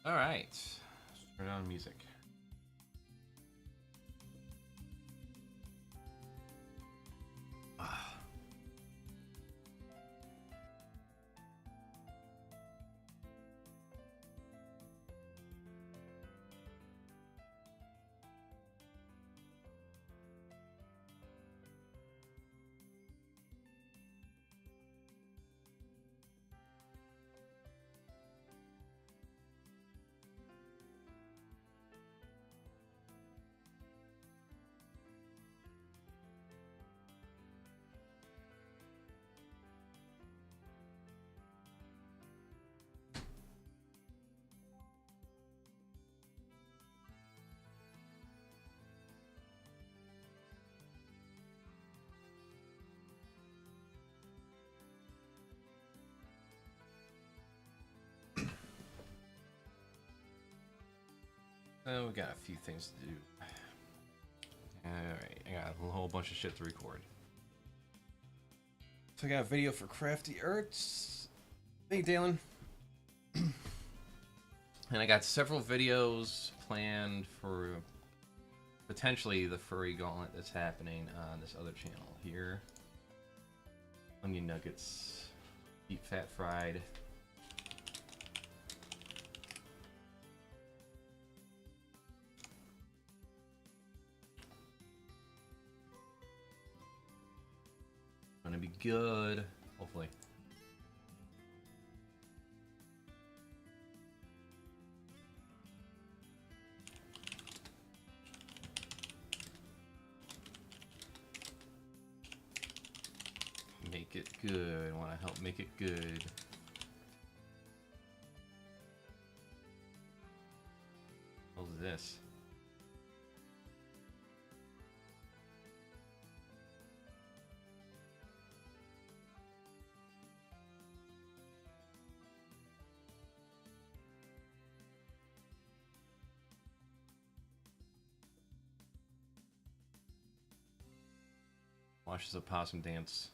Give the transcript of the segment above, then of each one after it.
All right, turn on music. So we got a few things to do. Alright, I got a whole bunch of shit to record. So I got a video for CraftyArts. Hey, Dalen. And I got several videos planned for potentially the Furry Gauntlet that's happening on this other channel here. Onion nuggets, deep fat fried. Gonna be good, hopefully. Make it good. I want to help make it good. What was this? Watches a possum dance.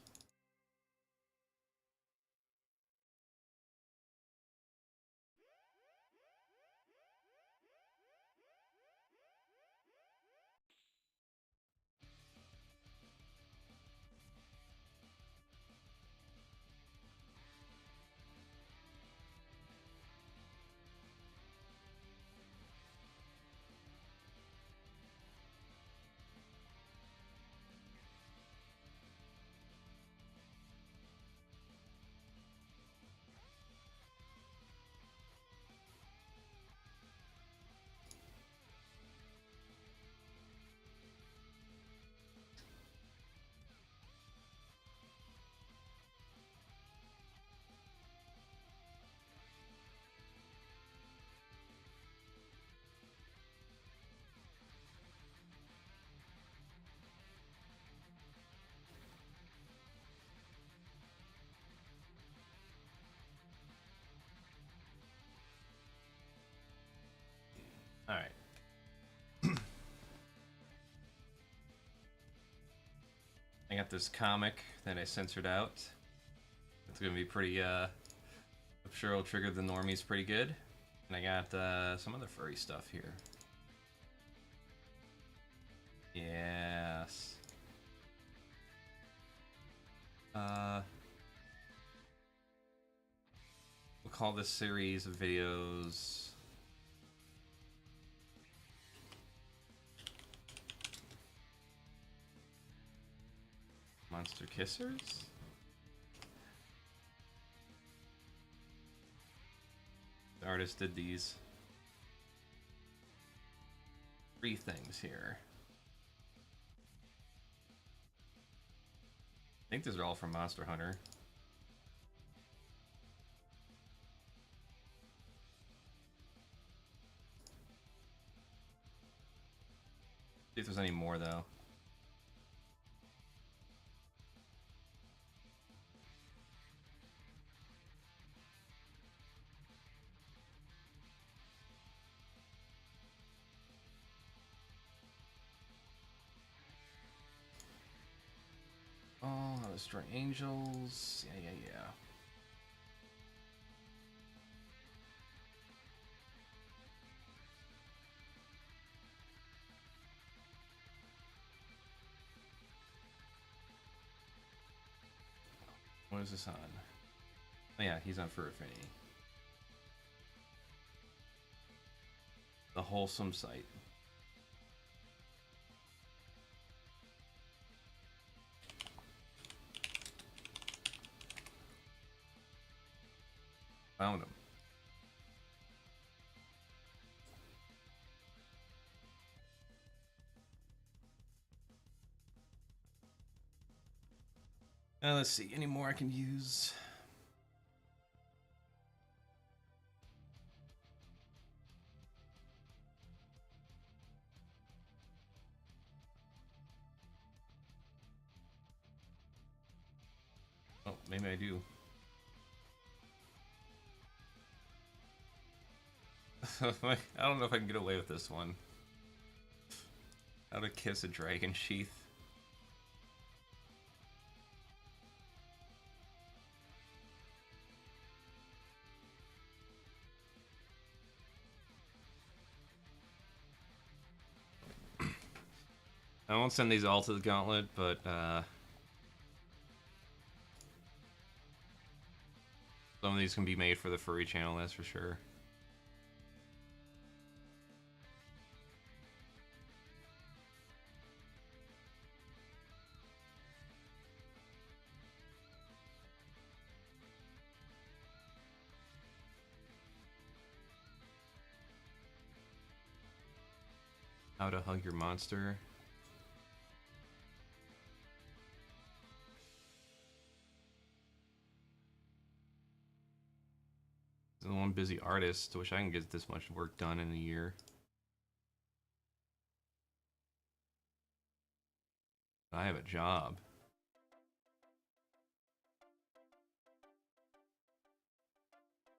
All right. I got this comic that I censored out. It's gonna be pretty, I'm sure it'll trigger the normies pretty good. And I got some other furry stuff here. Yes. We'll call this series of videos Monster Kissers? The artist did these 3 things here. I think these are all from Monster Hunter. See if there's any more though. Oh, Destroy Angels. Yeah. What is this on? Oh yeah, he's on Furry. The wholesome site. Found him. Let's see, any more I can use? Oh, maybe I do. I don't know if I can get away with this one. How to kiss a dragon sheath. I won't send these all to the Gauntlet, but some of these can be made for the Furry channel, that's for sure. How to hug your monster. The one busy artist. Wish I can get this much work done in a year. I have a job.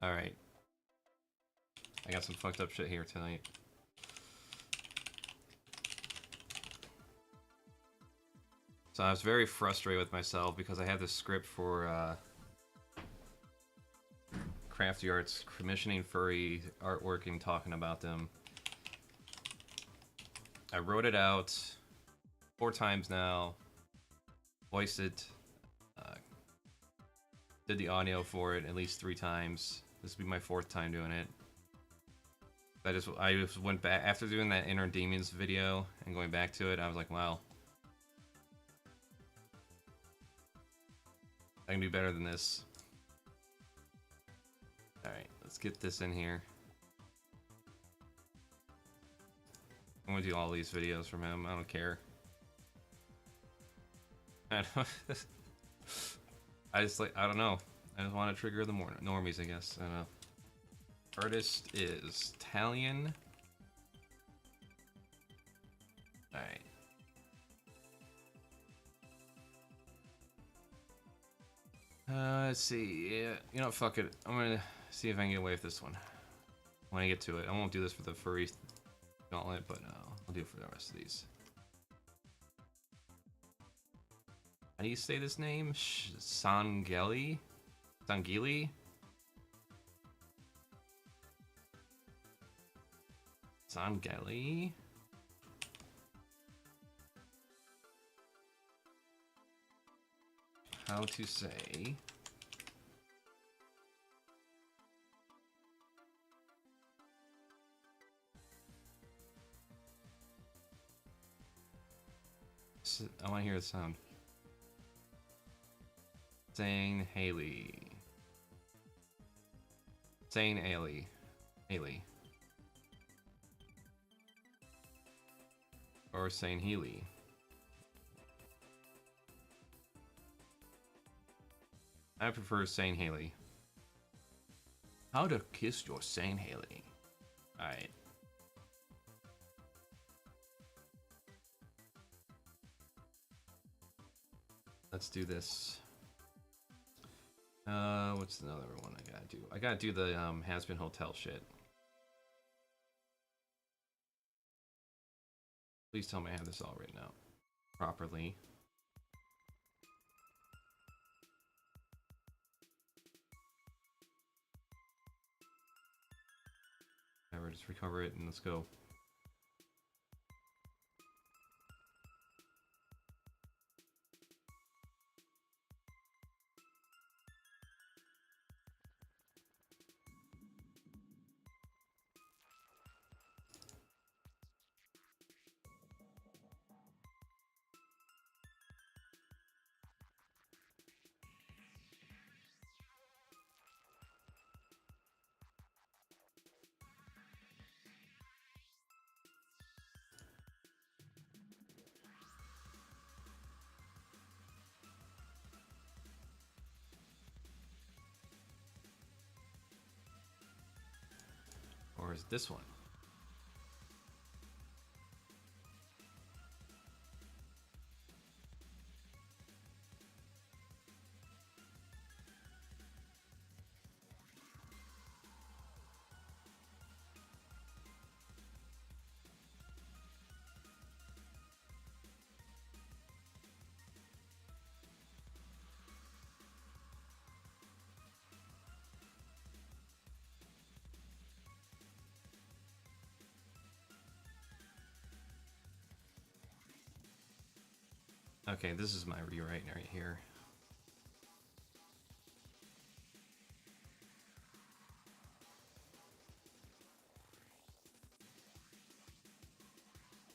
Alright. I got some fucked up shit here tonight. So I was very frustrated with myself because I had this script for CraftyArts commissioning Furry artwork and talking about them. I wrote it out 4 times now, voiced it, did the audio for it at least 3 times. This will be my 4th time doing it. I just went back after doing that Inner Demons video and going back to it. I was like, wow, I can do better than this. Alright, let's get this in here. I'm gonna do all these videos from him, I don't care. I just like, I don't know. I just want to trigger the normies, I guess. I don't know. Artist is Italian. Alright. Let's see. Yeah, you know what, fuck it. I'm gonna see if I can get away with this one when I get to it. I won't do this for the Furry Gauntlet, but I'll do it for the rest of these. How do you say this name? Sangeli? Sangili? Sangeli? How to say... I want to hear the sound. Saying Haley. Saying Haley. Haley. Or saying Healy. I prefer saying Haley. How to kiss your Saint Haley. Alright. Let's do this. What's another one I gotta do? I gotta do the Has-Been Hotel shit. Please tell me I have this all written out properly. Whatever, just recover it and let's go. is this one. Okay, this is my rewrite right here.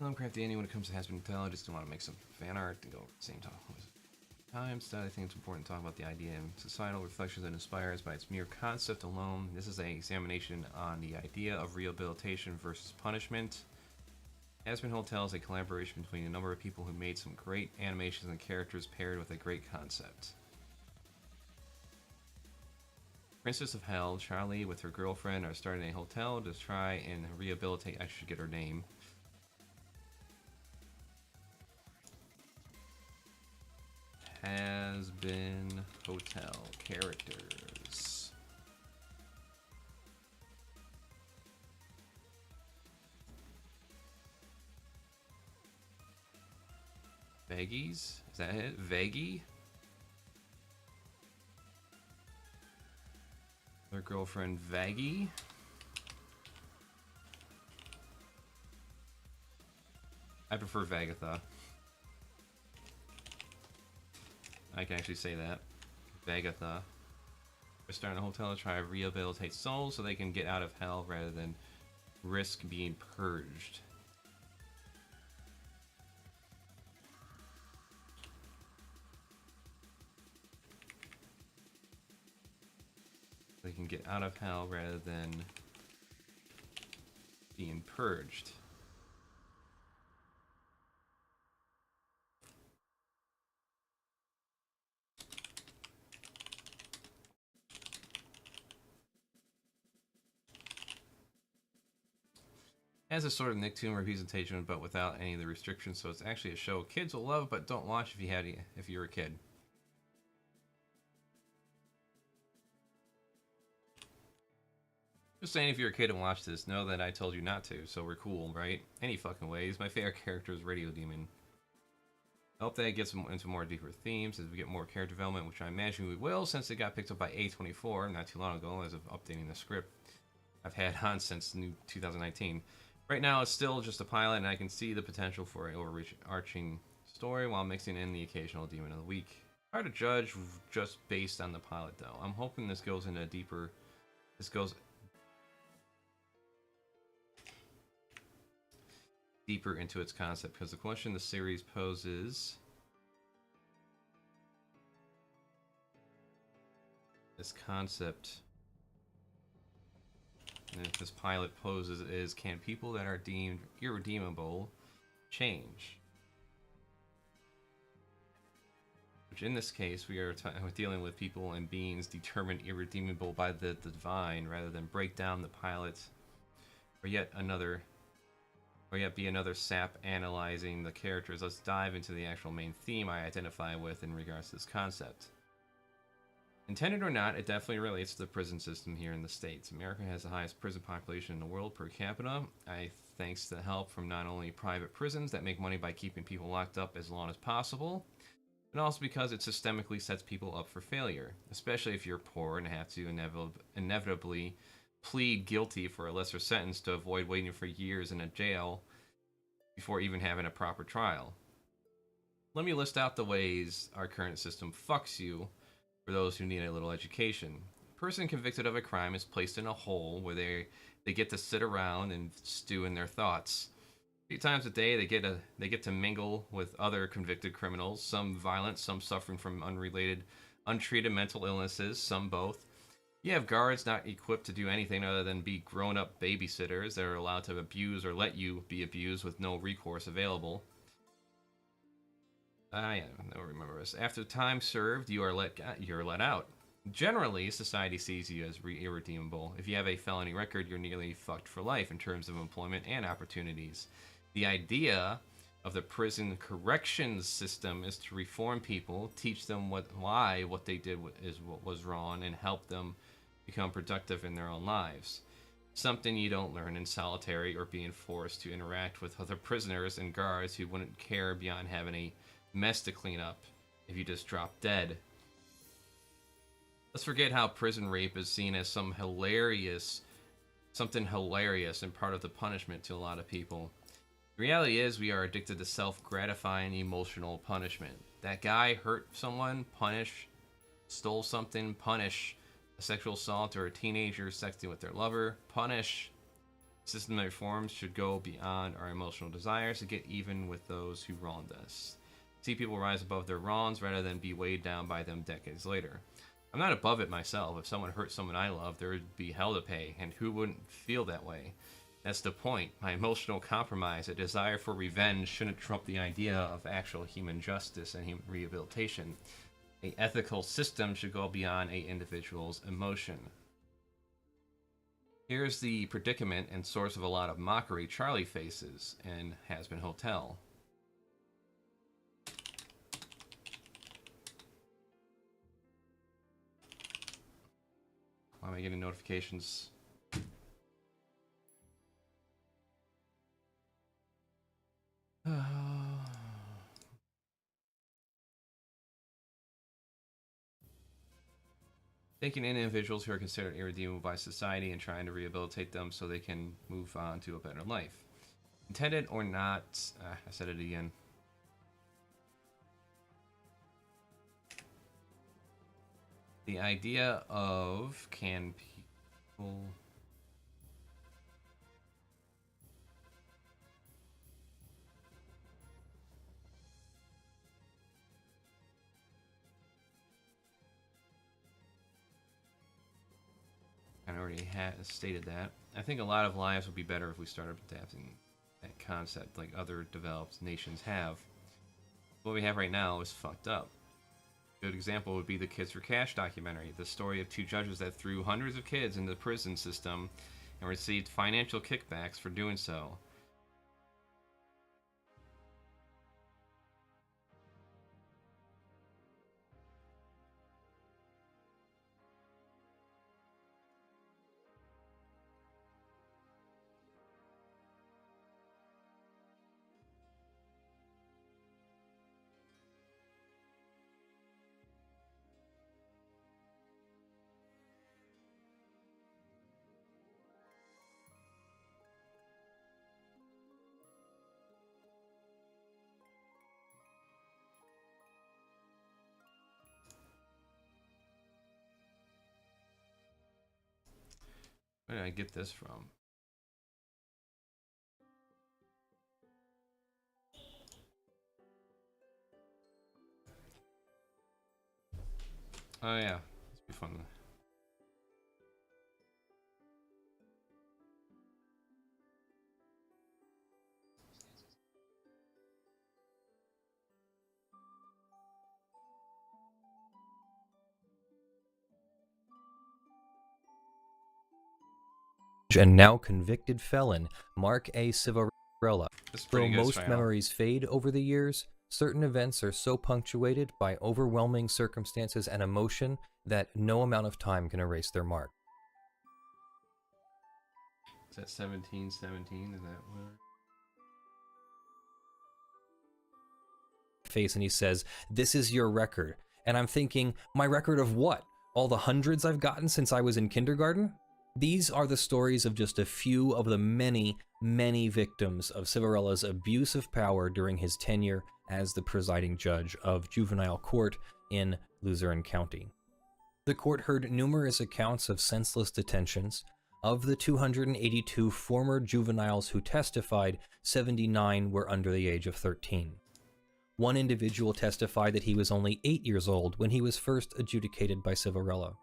I'm CraftyAndy when it comes to has-been tell. I just want to make some fan art and go over the same time. Instead, I think it's important to talk about the idea and societal reflections that inspires by its mere concept alone. This is an examination on the idea of rehabilitation versus punishment. Has-been Hotel is a collaboration between a number of people who made some great animations and characters paired with a great concept. Princess of Hell, Charlie with her girlfriend are starting a hotel to try and rehabilitate. I should get her name. Has-been Hotel characters. Vaggies? Is that it? Vaggie? Their girlfriend Vaggie? I prefer Vagatha. I can actually say that. Vagatha. They're starting a hotel to try to rehabilitate souls so they can get out of hell rather than risk being purged. They can get out of hell rather than being purged. Has a sort of Nicktoon representation, but without any of the restrictions, so it's actually a show kids will love, but don't watch if you're a kid. Just saying, if you're a kid and watch this, know that I told you not to, so we're cool, right? Any fucking ways. My favorite character is Radio Demon. I hope that gets into more deeper themes as we get more character development, which I imagine we will, since it got picked up by A24 not too long ago as of updating the script I've had on since 2019. Right now, it's still just a pilot, and I can see the potential for an overarching story while mixing in the occasional Demon of the Week. Hard to judge just based on the pilot, though. I'm hoping this goes into deeper... This goes deeper into its concept, because the question the series poses... This concept... And if this pilot poses is, can people that are deemed irredeemable change? Which in this case, we're dealing with people and beings determined irredeemable by the divine, rather than break down the pilot, or yet be another sap analyzing the characters. Let's dive into the actual main theme I identify with in regards to this concept. Intended or not, it definitely relates to the prison system here in the States. America has the highest prison population in the world per capita, thanks to help from not only private prisons that make money by keeping people locked up as long as possible, but also because it systemically sets people up for failure, especially if you're poor and have to inevitably plead guilty for a lesser sentence to avoid waiting for years in a jail before even having a proper trial. Let me list out the ways our current system fucks you for those who need a little education. A person convicted of a crime is placed in a hole where they get to sit around and stew in their thoughts. 3 times a day they get to mingle with other convicted criminals, some violent, some suffering from untreated mental illnesses, some both. You have guards not equipped to do anything other than be grown-up babysitters that are allowed to abuse or let you be abused with no recourse available. Yeah, I don't remember this. After time served, you're let out. Generally, society sees you as irredeemable. If you have a felony record, you're nearly fucked for life in terms of employment and opportunities. The idea of the prison corrections system is to reform people, teach them why what they did is what was wrong, and help them become productive in their own lives. Something you don't learn in solitary or being forced to interact with other prisoners and guards who wouldn't care beyond having a mess to clean up if you just drop dead. Let's forget how prison rape is seen as something hilarious and part of the punishment to a lot of people. The reality is we are addicted to self-gratifying emotional punishment. That guy hurt someone, punish. Stole something, punish. A sexual assault or a teenager sexting with their lover, punish. System reforms should go beyond our emotional desires to get even with those who wronged us. See people rise above their wrongs rather than be weighed down by them decades later. I'm not above it myself. If someone hurt someone I love, there would be hell to pay, and who wouldn't feel that way? That's the point. My emotional compromise, a desire for revenge, shouldn't trump the idea of actual human justice and human rehabilitation. An ethical system should go beyond an individual's emotion. Here's the predicament and source of a lot of mockery Charlie faces in Has Been Hotel. Why am I getting notifications? Taking in individuals who are considered irredeemable by society and trying to rehabilitate them so they can move on to a better life. Intended or not, I said it again. The idea of can people... I already stated that. I think a lot of lives would be better if we started adapting that concept like other developed nations have. What we have right now is fucked up. A good example would be the Kids for Cash documentary, the story of two judges that threw hundreds of kids into the prison system and received financial kickbacks for doing so. Where did I get this from? Oh yeah, this will be fun. And now convicted felon Mark A. Civarella. Though most style. memories fade over the years, certain events are so punctuated by overwhelming circumstances and emotion that no amount of time can erase their mark. Is that 1717? Is that what? Face, and he says, "This is your record." And I'm thinking, my record of what? All the hundreds I've gotten since I was in kindergarten? These are the stories of just a few of the many, many victims of Civarella's abuse of power during his tenure as the presiding judge of juvenile court in Luzerne County. The court heard numerous accounts of senseless detentions. Of the 282 former juveniles who testified, 79 were under the age of 13. One individual testified that he was only 8 years old when he was first adjudicated by Civarella.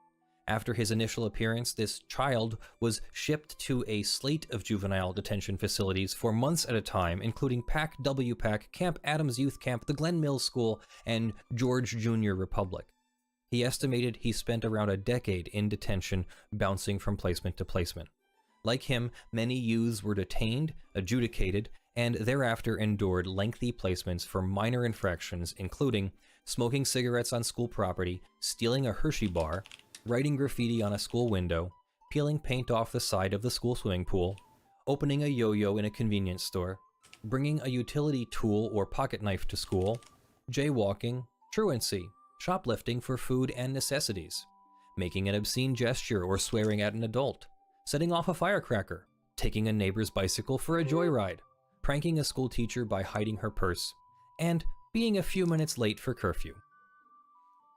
After his initial appearance, this child was shipped to a slate of juvenile detention facilities for months at a time, including PAC WPAC, Camp Adams Youth Camp, the Glen Mills School, and George Junior Republic. He estimated he spent around a decade in detention, bouncing from placement to placement. Like him, many youths were detained, adjudicated, and thereafter endured lengthy placements for minor infractions including smoking cigarettes on school property, stealing a Hershey bar, writing graffiti on a school window, peeling paint off the side of the school swimming pool, opening a yo-yo in a convenience store, bringing a utility tool or pocket knife to school, jaywalking, truancy, shoplifting for food and necessities, making an obscene gesture or swearing at an adult, setting off a firecracker, taking a neighbor's bicycle for a joyride, pranking a school teacher by hiding her purse, and being a few minutes late for curfew.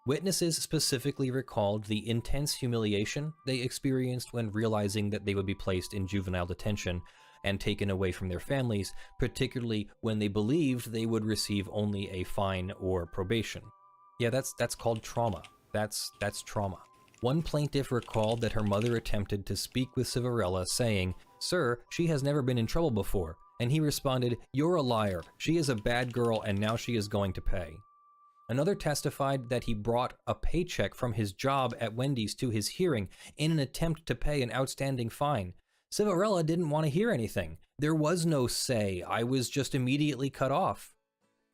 Witnesses specifically recalled the intense humiliation they experienced when realizing that they would be placed in juvenile detention and taken away from their families, particularly when they believed they would receive only a fine or probation. Yeah, that's called trauma. That's trauma. One plaintiff recalled that her mother attempted to speak with Civarella saying, "Sir, she has never been in trouble before," and he responded, "You're a liar. She is a bad girl and now she is going to pay." Another testified that he brought a paycheck from his job at Wendy's to his hearing in an attempt to pay an outstanding fine. Civarella didn't want to hear anything. There was no say. I was just immediately cut off.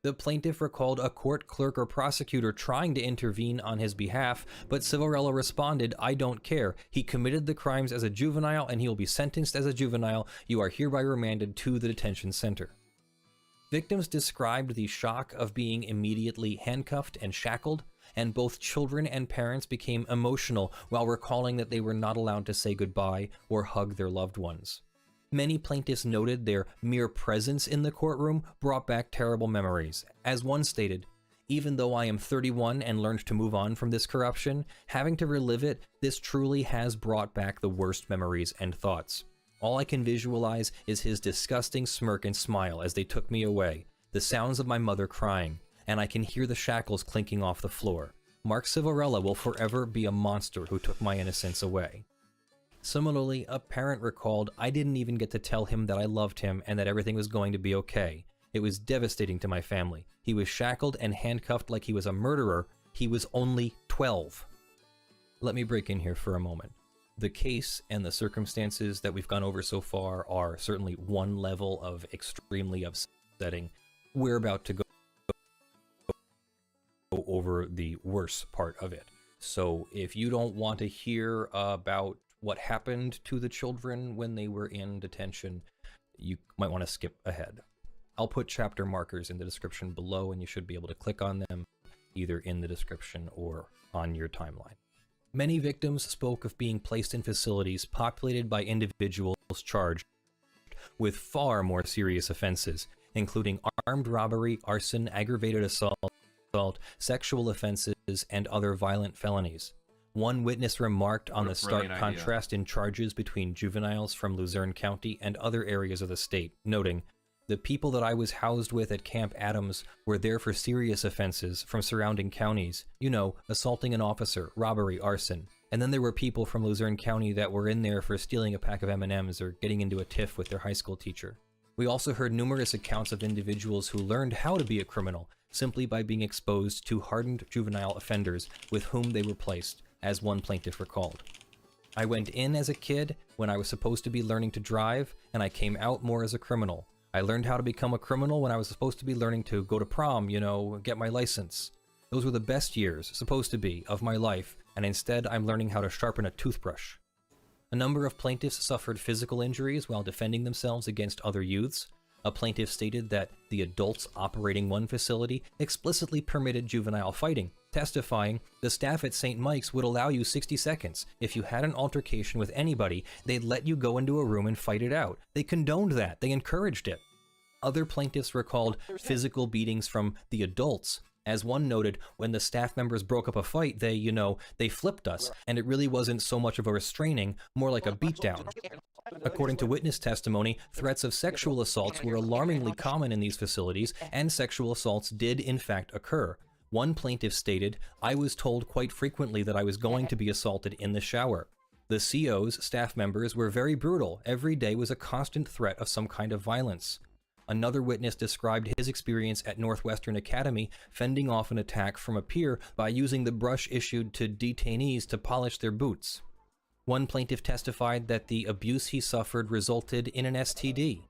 The plaintiff recalled a court clerk or prosecutor trying to intervene on his behalf, but Civarella responded, "I don't care. He committed the crimes as a juvenile and he will be sentenced as a juvenile. You are hereby remanded to the detention center." Victims described the shock of being immediately handcuffed and shackled, and both children and parents became emotional while recalling that they were not allowed to say goodbye or hug their loved ones. Many plaintiffs noted their mere presence in the courtroom brought back terrible memories. As one stated, "Even though I am 31 and learned to move on from this corruption, having to relive it, this truly has brought back the worst memories and thoughts. All I can visualize is his disgusting smirk and smile as they took me away, the sounds of my mother crying, and I can hear the shackles clinking off the floor. Mark Civarella will forever be a monster who took my innocence away." Similarly, a parent recalled, "I didn't even get to tell him that I loved him and that everything was going to be okay. It was devastating to my family. He was shackled and handcuffed like he was a murderer. He was only 12. Let me break in here for a moment. The case and the circumstances that we've gone over so far are certainly one level of extremely upsetting. We're about to go over the worst part of it. So if you don't want to hear about what happened to the children when they were in detention, you might want to skip ahead. I'll put chapter markers in the description below and you should be able to click on them either in the description or on your timeline. Many victims spoke of being placed in facilities populated by individuals charged with far more serious offenses, including armed robbery, arson, aggravated assault, sexual offenses, and other violent felonies. One witness remarked on the stark contrast in charges between juveniles from Luzerne County and other areas of the state, noting, "The people that I was housed with at Camp Adams were there for serious offenses from surrounding counties, you know, assaulting an officer, robbery, arson. And then there were people from Luzerne County that were in there for stealing a pack of M&Ms or getting into a tiff with their high school teacher." We also heard numerous accounts of individuals who learned how to be a criminal simply by being exposed to hardened juvenile offenders with whom they were placed, as one plaintiff recalled. "I went in as a kid when I was supposed to be learning to drive, and I came out more as a criminal. I learned how to become a criminal when I was supposed to be learning to go to prom, you know, get my license. Those were the best years, supposed to be, of my life, and instead I'm learning how to sharpen a toothbrush." A number of plaintiffs suffered physical injuries while defending themselves against other youths. A plaintiff stated that the adults operating one facility explicitly permitted juvenile fighting, testifying, "The staff at St. Mike's would allow you 60 seconds. If you had an altercation with anybody, they'd let you go into a room and fight it out. They condoned that. They encouraged it." Other plaintiffs recalled physical beatings from the adults. As one noted, when the staff members broke up a fight, they flipped us, and it really wasn't so much of a restraining, more like a beatdown. According to witness testimony, threats of sexual assaults were alarmingly common in these facilities, and sexual assaults did in fact occur. One plaintiff stated, "I was told quite frequently that I was going to be assaulted in the shower. The CO's staff members were very brutal. Every day was a constant threat of some kind of violence." Another witness described his experience at Northwestern Academy fending off an attack from a peer by using the brush issued to detainees to polish their boots. One plaintiff testified that the abuse he suffered resulted in an STD.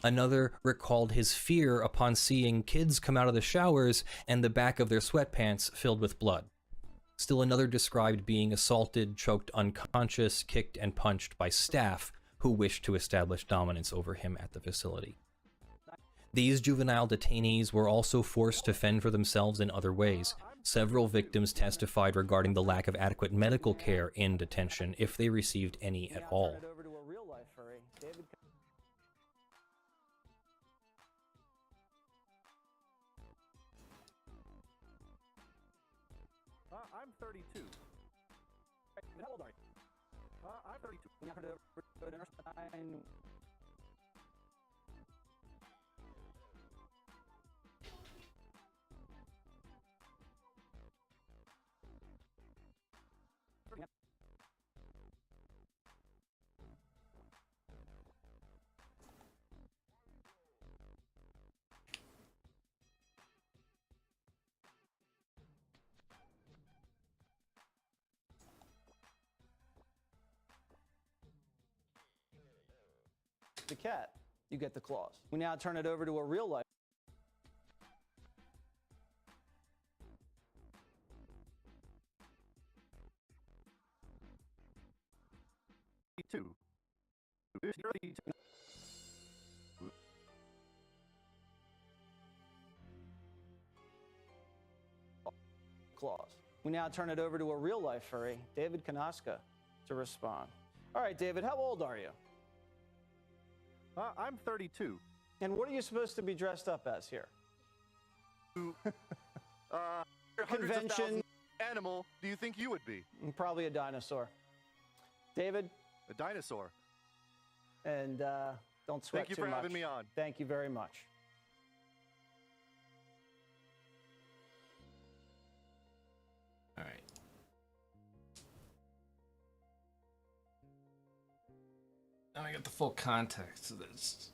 Another recalled his fear upon seeing kids come out of the showers and the back of their sweatpants filled with blood. Still another described being assaulted, choked unconscious, kicked, and punched by staff who wished to establish dominance over him at the facility. These juvenile detainees were also forced to fend for themselves in other ways. Several victims testified regarding the lack of adequate medical care in detention, if they received any at all. I'm 32. How old are you? I'm 32. The cat, you get the claws. We now turn it over to a real life. Two. Claws. We now turn it over to a real life furry, David Kanaska, to respond. All right, David, how old are you? I'm 32. And what are you supposed to be dressed up as here? Convention. Animal do you think you would be? Probably a dinosaur. David? A dinosaur. And don't sweat Thank you too for much. having me on. Thank you very much. All right. Now I got the full context of this.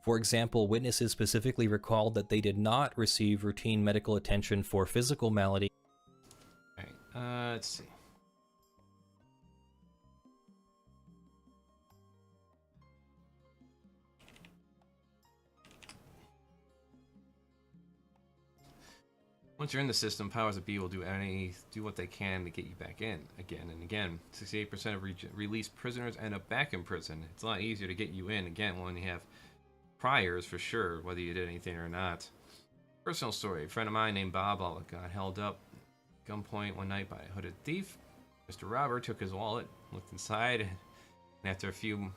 For example, witnesses specifically recalled that they did not receive routine medical attention for physical malady. Alright, let's see. Once you're in the system, powers that be will do what they can to get you back in again and again. 68% of released prisoners end up back in prison. It's a lot easier to get you in again when you have priors for sure, whether you did anything or not. Personal story: a friend of mine named Bob got held up gunpoint one night by a hooded thief. Mr. Robert took his wallet, looked inside, and after a few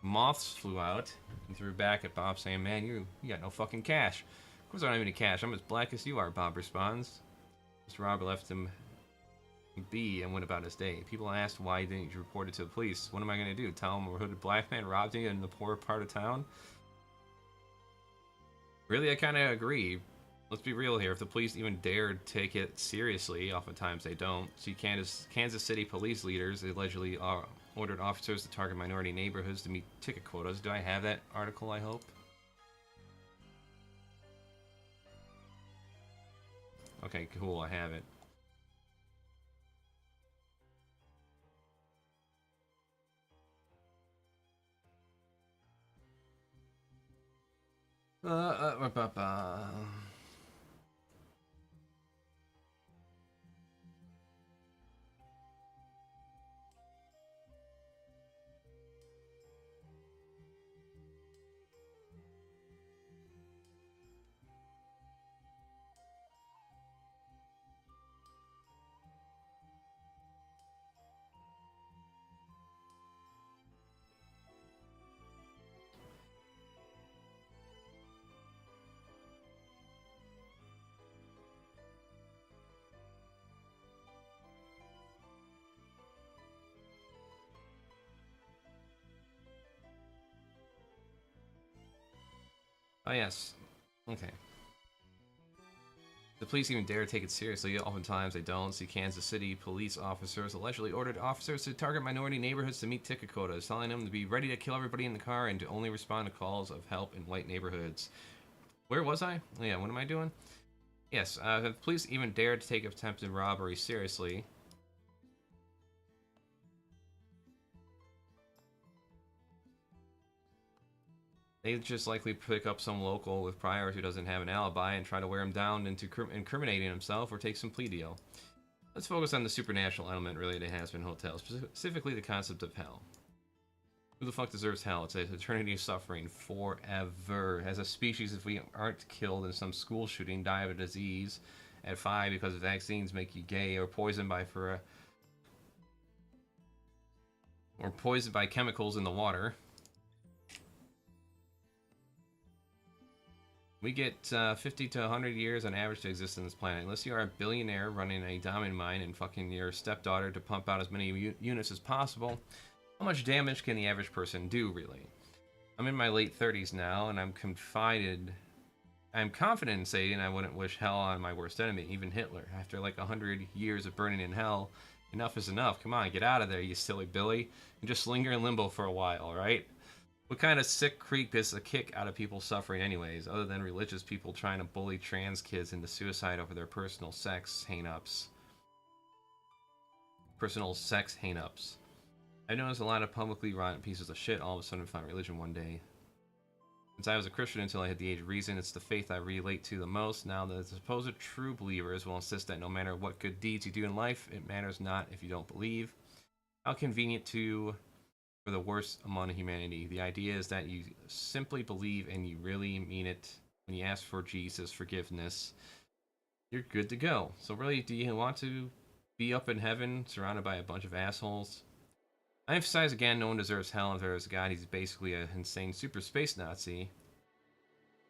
moths flew out, he threw back at Bob saying, "Man, you got no fucking cash." "Of course I don't have any cash. I'm as black as you are," Bob responds. Mr. Robert left him be and went about his day. People asked, "Why didn't you report it to the police?" "What am I going to do? Tell them a hooded black man robbed you in the poor part of town?" Really, I kind of agree. Let's be real here. If the police even dared take it seriously, oftentimes they don't. See, Kansas City police leaders allegedly ordered officers to target minority neighborhoods to meet ticket quotas. Do I have that article, I hope? Okay, cool, I have it. Oh, yes. Okay. The police even dare take it seriously. Oftentimes they don't. See, Kansas City police officers allegedly ordered officers to target minority neighborhoods to meet ticket quotas, telling them to be ready to kill everybody in the car and to only respond to calls of help in white neighborhoods. Where was I? Oh, yeah, what am I doing? Yes, the police even dared to take attempted robbery seriously. They just likely pick up some local with priors who doesn't have an alibi and try to wear him down into incriminating himself or take some plea deal. Let's focus on the supernatural element related to Hazbin Hotel, specifically the concept of hell. Who the fuck deserves hell? It's an eternity of suffering forever. As a species, if we aren't killed in some school shooting, die of a disease at 5 because vaccines make you gay, or poisoned by chemicals in the water. We get 50 to 100 years on average to exist on this planet. Unless you are a billionaire running a diamond mine and fucking your stepdaughter to pump out as many units as possible, how much damage can the average person do, really? I'm in my late 30s now, and I'm confident in saying I wouldn't wish hell on my worst enemy, even Hitler. After like 100 years of burning in hell, enough is enough. Come on, get out of there, you silly Billy, and just linger in limbo for a while, right? What kind of sick creep is a kick out of people suffering anyways, other than religious people trying to bully trans kids into suicide over their personal sex hang-ups? I've noticed a lot of publicly rotten pieces of shit all of a sudden found religion one day. Since I was a Christian until I hit the age of reason, it's the faith I relate to the most. Now the supposed true believers will insist that no matter what good deeds you do in life, it matters not if you don't believe. How convenient for the worst among humanity. The idea is that you simply believe and you really mean it. When you ask for Jesus' forgiveness, you're good to go. So really, do you want to be up in heaven surrounded by a bunch of assholes? I emphasize again, no one deserves hell. If there is a God, he's basically an insane super space Nazi.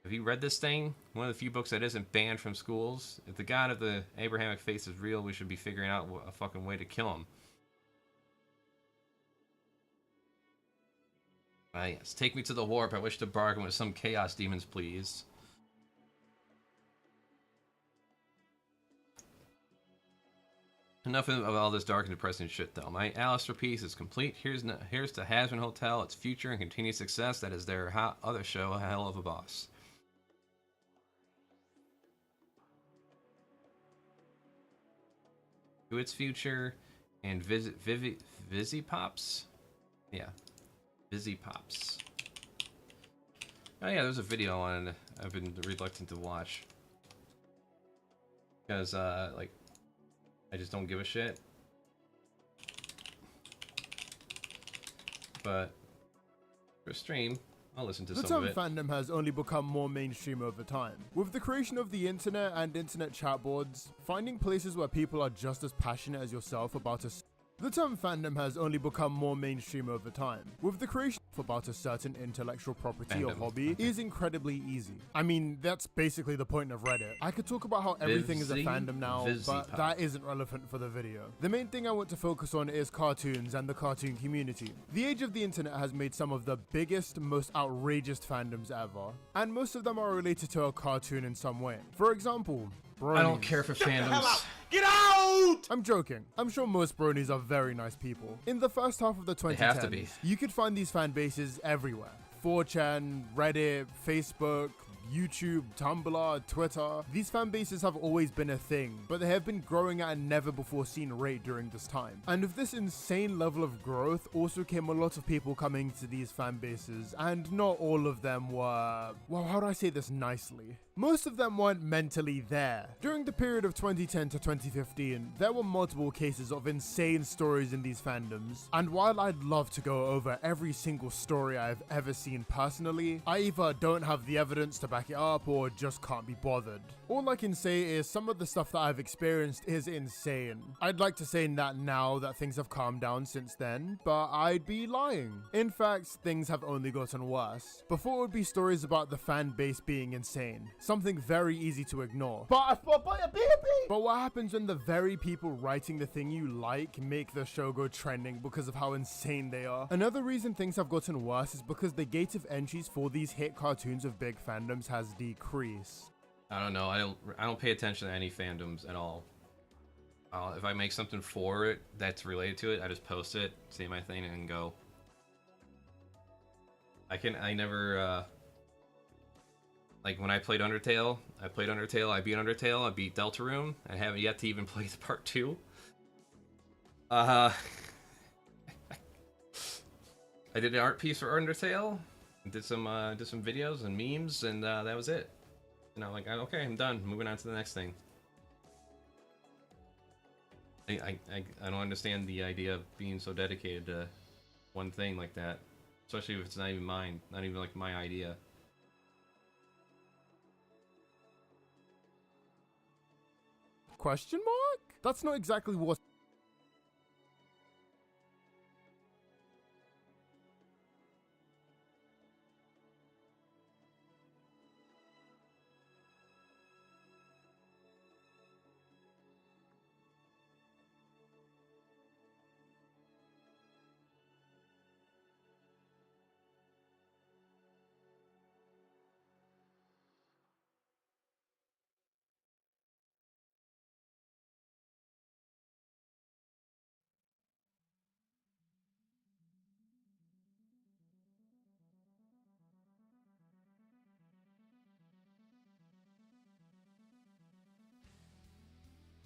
Have you read this thing? One of the few books that isn't banned from schools. If the God of the Abrahamic faith is real, we should be figuring out a fucking way to kill him. Ah, yes. Take me to the warp. I wish to bargain with some chaos demons, please. Enough of all this dark and depressing shit, though. My Alistair piece is complete. Here's the Hazbin Hotel, its future and continued success. That is their other show, A Hell of a Boss. To its future and Vizzy Pops? Yeah. Busy Pops. Oh yeah, there's a video on I've been reluctant to watch. Because, like, I just don't give a shit. But, for a stream, I'll listen to some of it. The term fandom has only become more mainstream over time. With the creation of the internet and internet chat boards, finding places where people are just as passionate as yourself about a The term fandom has only become more mainstream over time. With the creation about a certain intellectual property or hobby is incredibly easy. I mean, that's basically the point of Reddit. I could talk about how everything is a fandom now, but that isn't relevant for the video. The main thing I want to focus on is cartoons and the cartoon community. The age of the internet has made some of the biggest, most outrageous fandoms ever, and most of them are related to a cartoon in some way. For example, bronies. I don't care for fandoms. Get out! I'm joking. I'm sure most bronies are very nice people. In the first half of the 2010s, you could find these fan bases everywhere. 4chan, Reddit, Facebook, YouTube, Tumblr, Twitter. These fan bases have always been a thing, but they have been growing at a never before seen rate during this time. And with this insane level of growth also came a lot of people coming to these fan bases, and not all of them were, well, how do I say this nicely? Most of them weren't mentally there. During the period of 2010 to 2015, there were multiple cases of insane stories in these fandoms, and while I'd love to go over every single story I've ever seen personally, I either don't have the evidence to back it up or just can't be bothered. All I can say is some of the stuff that I've experienced is insane. I'd like to say that now that things have calmed down since then, but I'd be lying. In fact, things have only gotten worse. Before it would be stories about the fan base being insane. something very easy to ignore. But what happens when the very people writing the thing you like make the show go trending because of how insane they are? Another reason things have gotten worse is because the gate of entries for these hit cartoons of big fandoms has decreased. I don't know. I don't pay attention to any fandoms at all. If I make something for it that's related to it, I just post it, say my thing, and go. I never, like when I played Undertale, I beat Undertale, I beat Deltarune. I haven't yet to even play the part 2. I did an art piece for Undertale, did some videos and memes, and that was it. And I'm like, okay, I'm done, moving on to the next thing. I don't understand the idea of being so dedicated to one thing like that. Especially if it's not even mine, not even like my idea. Question mark? That's not exactly what...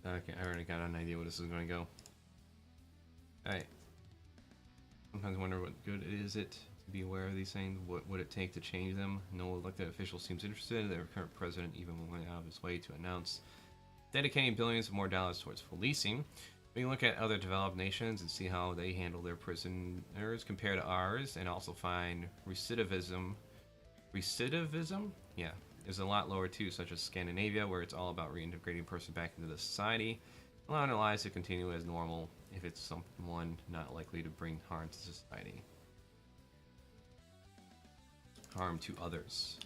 Okay, I already got an idea where this is going to go. Alright. Sometimes I wonder what good is it to be aware of these things. What would it take to change them? No elected official seems interested. Their current president even went out of his way to announce dedicating billions of more dollars towards policing. We can look at other developed nations and see how they handle their prisoners compared to ours, and also find recidivism? Yeah, is a lot lower too, such as Scandinavia, where it's all about reintegrating a person back into the society, allowing their lives to continue as normal if it's someone not likely to bring harm to society. Harm to others.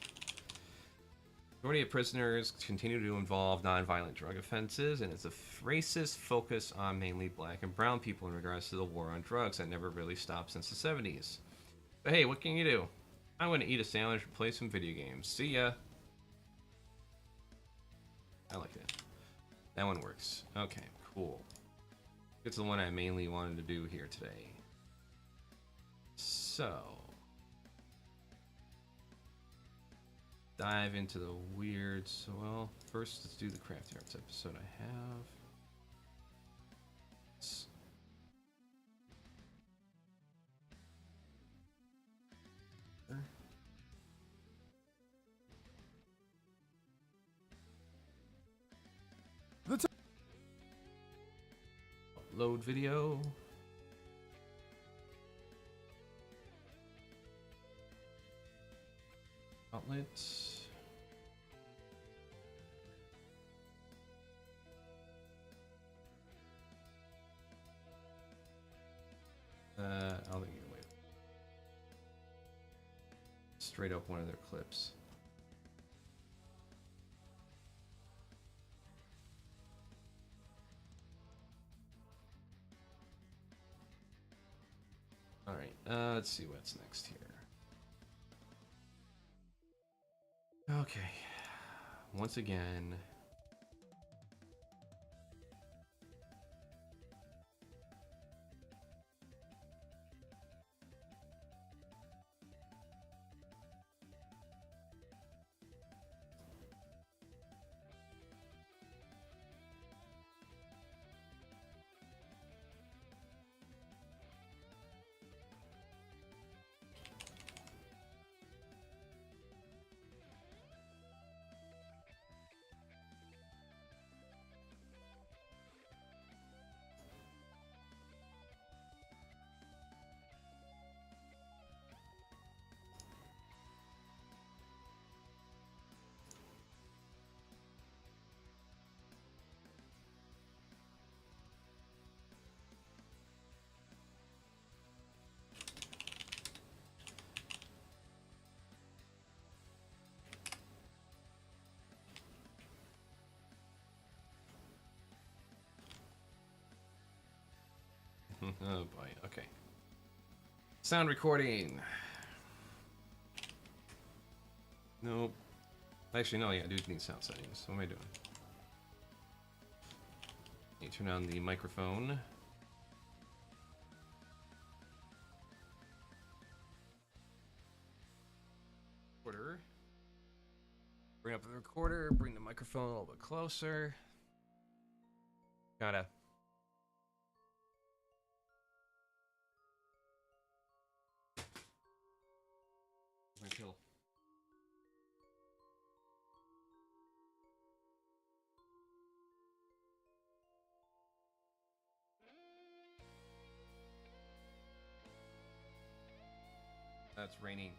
Majority of prisoners continue to involve non-violent drug offenses, and it's a racist focus on mainly black and brown people in regards to the war on drugs that never really stopped since the 70s. But hey, what can you do? I'm going to eat a sandwich and play some video games. See ya! I like that. That one works. Okay, cool. It's the one I mainly wanted to do here today. So... dive into the weird. So, well, first let's do the CraftyArts episode I have. Upload video. Gauntlet. I'll get away. Straight up one of their clips. All right, let's see what's next here. Okay, once again. Oh boy, okay. Sound recording. Nope. Actually, no, yeah, I do need sound settings. What am I doing? You turn on the microphone. Recorder. Bring up the recorder, bring the microphone a little bit closer. Gotta. My pill. That's raining.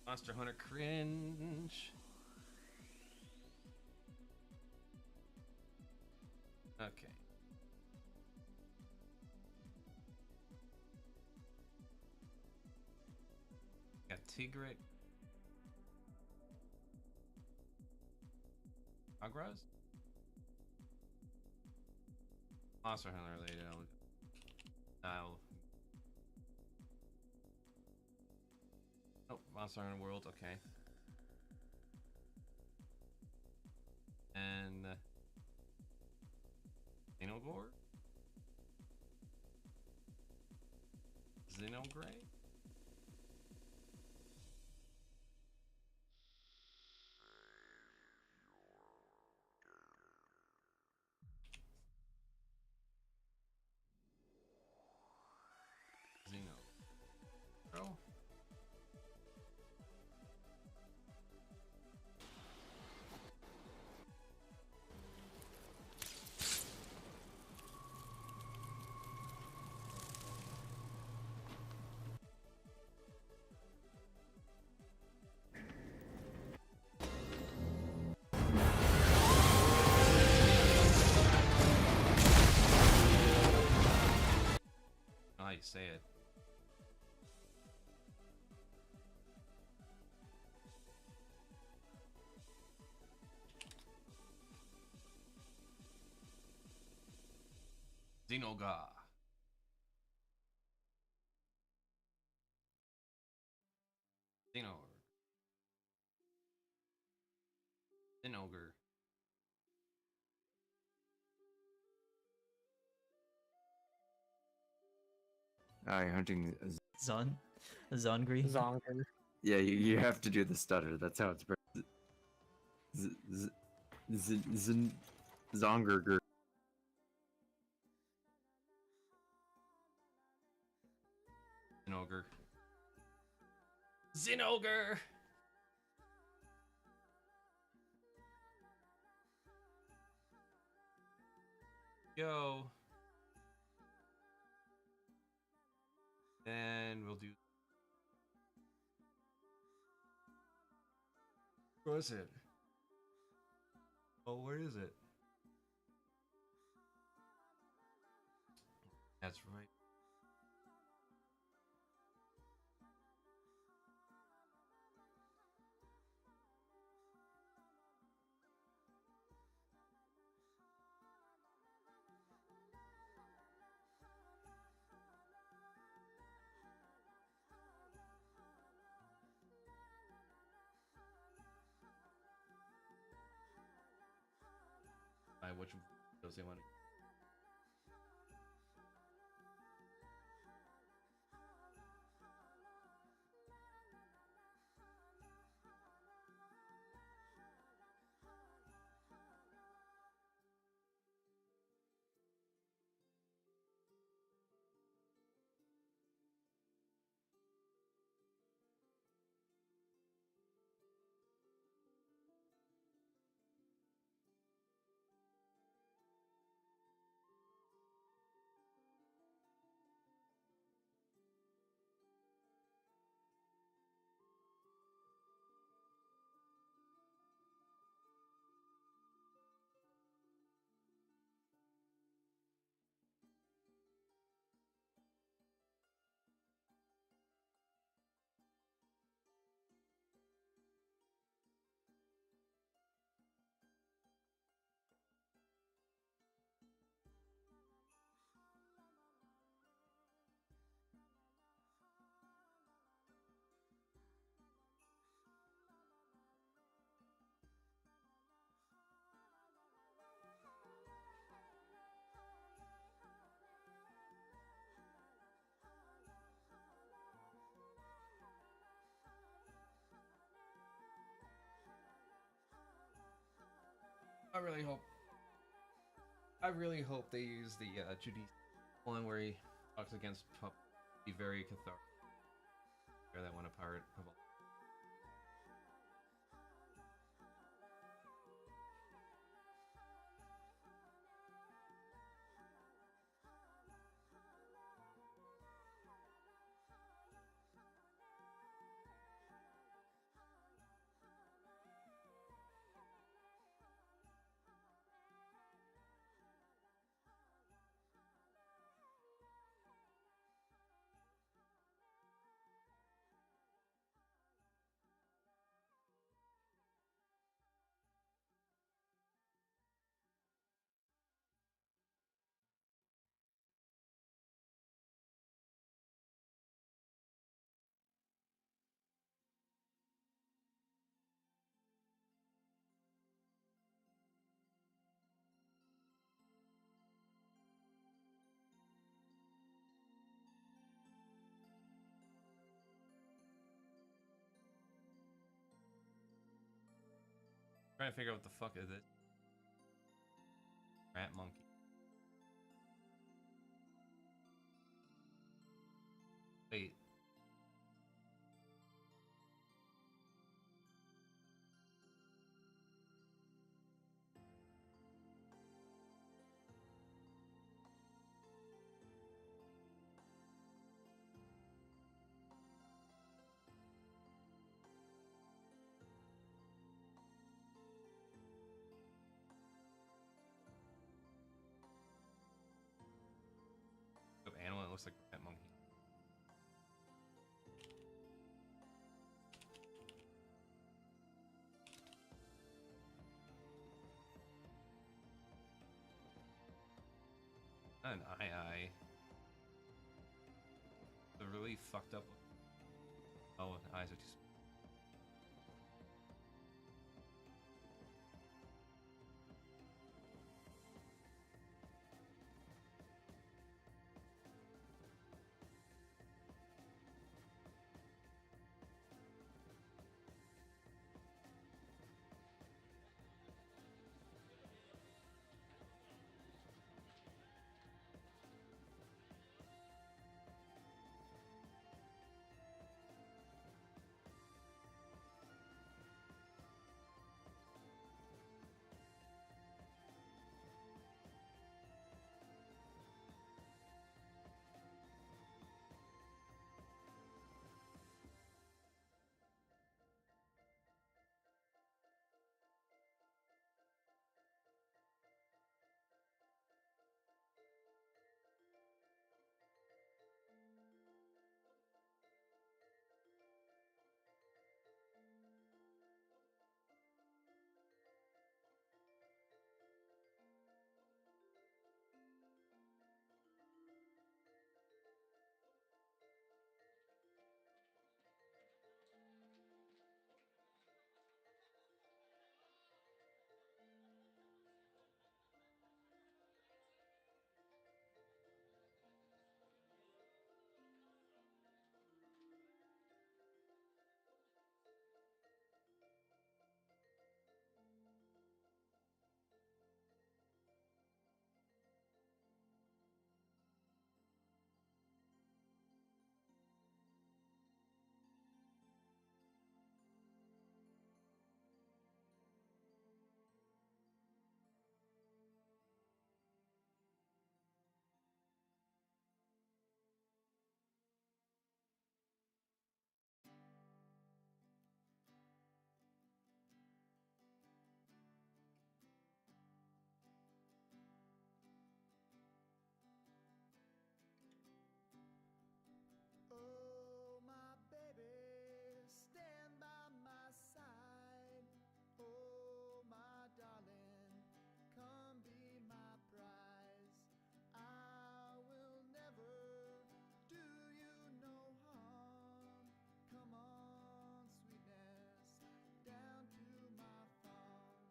Monster Hunter cringe. Okay. Got Tigret. Agras? Monster Hunter related. Oh, Monster Hunter World, okay. And Xenogore? Xenogray? Xeno. Bro? How you say it. Xenogar. Xenogre. Xenogre. You're hunting. Zongri. Zonker. Yeah, you have to do the stutter. That's how it's. Zongerger. Xenogre. Xenogre! Go. Then we'll do. Where is it? Oh, where is it? That's right. Which does they want to? I really hope they use the Judy one where he talks against Pup. Be very cathartic. Tear that one apart. Trying to figure out what the fuck is it. Rat monkey. Wait. Animal that looks like a rat monkey. Not an eye. The really fucked up. Oh, the eyes are too small. Oh, my baby, stand by my side. Oh, my darling, come be my prize. I will never do you no harm. Come on, sweetness, down to my farm.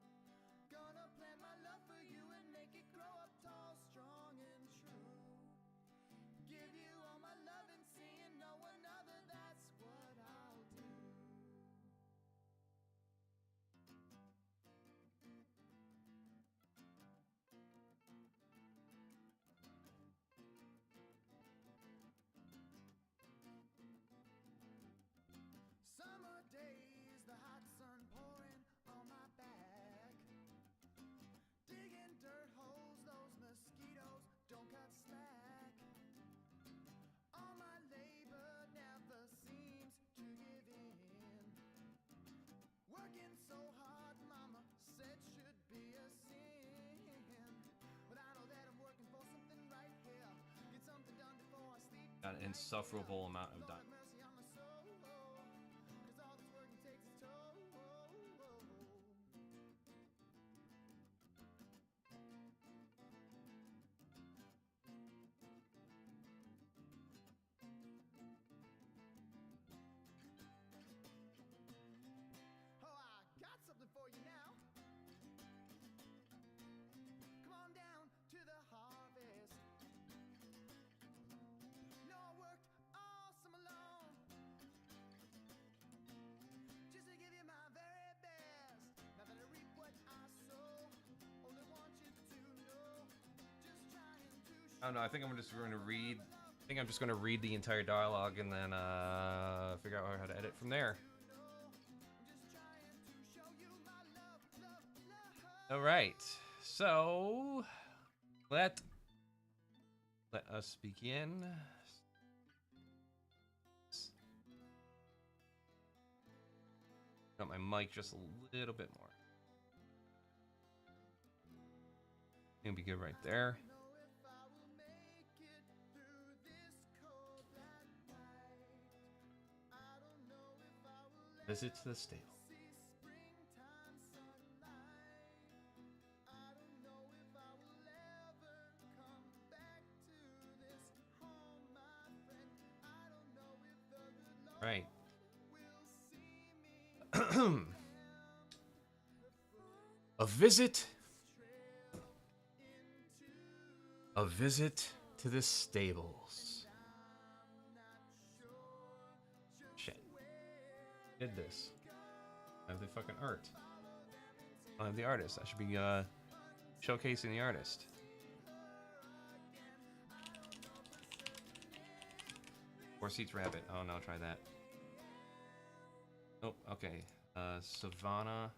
Gonna plant my love for you and make it grow up tall, strong and true. Give you all my love and seeing no one other, that's what I'll do. Summer days, the hot sun pouring on my back. Digging dirt holes, those mosquitoes don't cut slack. All my labor never seems to give in. Working so hard, mama said should be a sin. But I know that I'm working for something right here. Get something done before I sleep. Got an insufferable amount of time. Got something for you now. Come on down to the harvest. No, I worked all summer long. Oh no, I think I'm just going to read. I think I'm just going to read the entire dialogue and then figure out how to edit from there. All right, so let us begin. Got my mic just a little bit more. It'll be good right there. Visit to the stable. Right. A visit to the stables. Shit. Did this. I have the fucking art. I have the artist. I should be showcasing the artist. Four Seats Rabbit. Oh no, try that. Oh, okay. Savannah.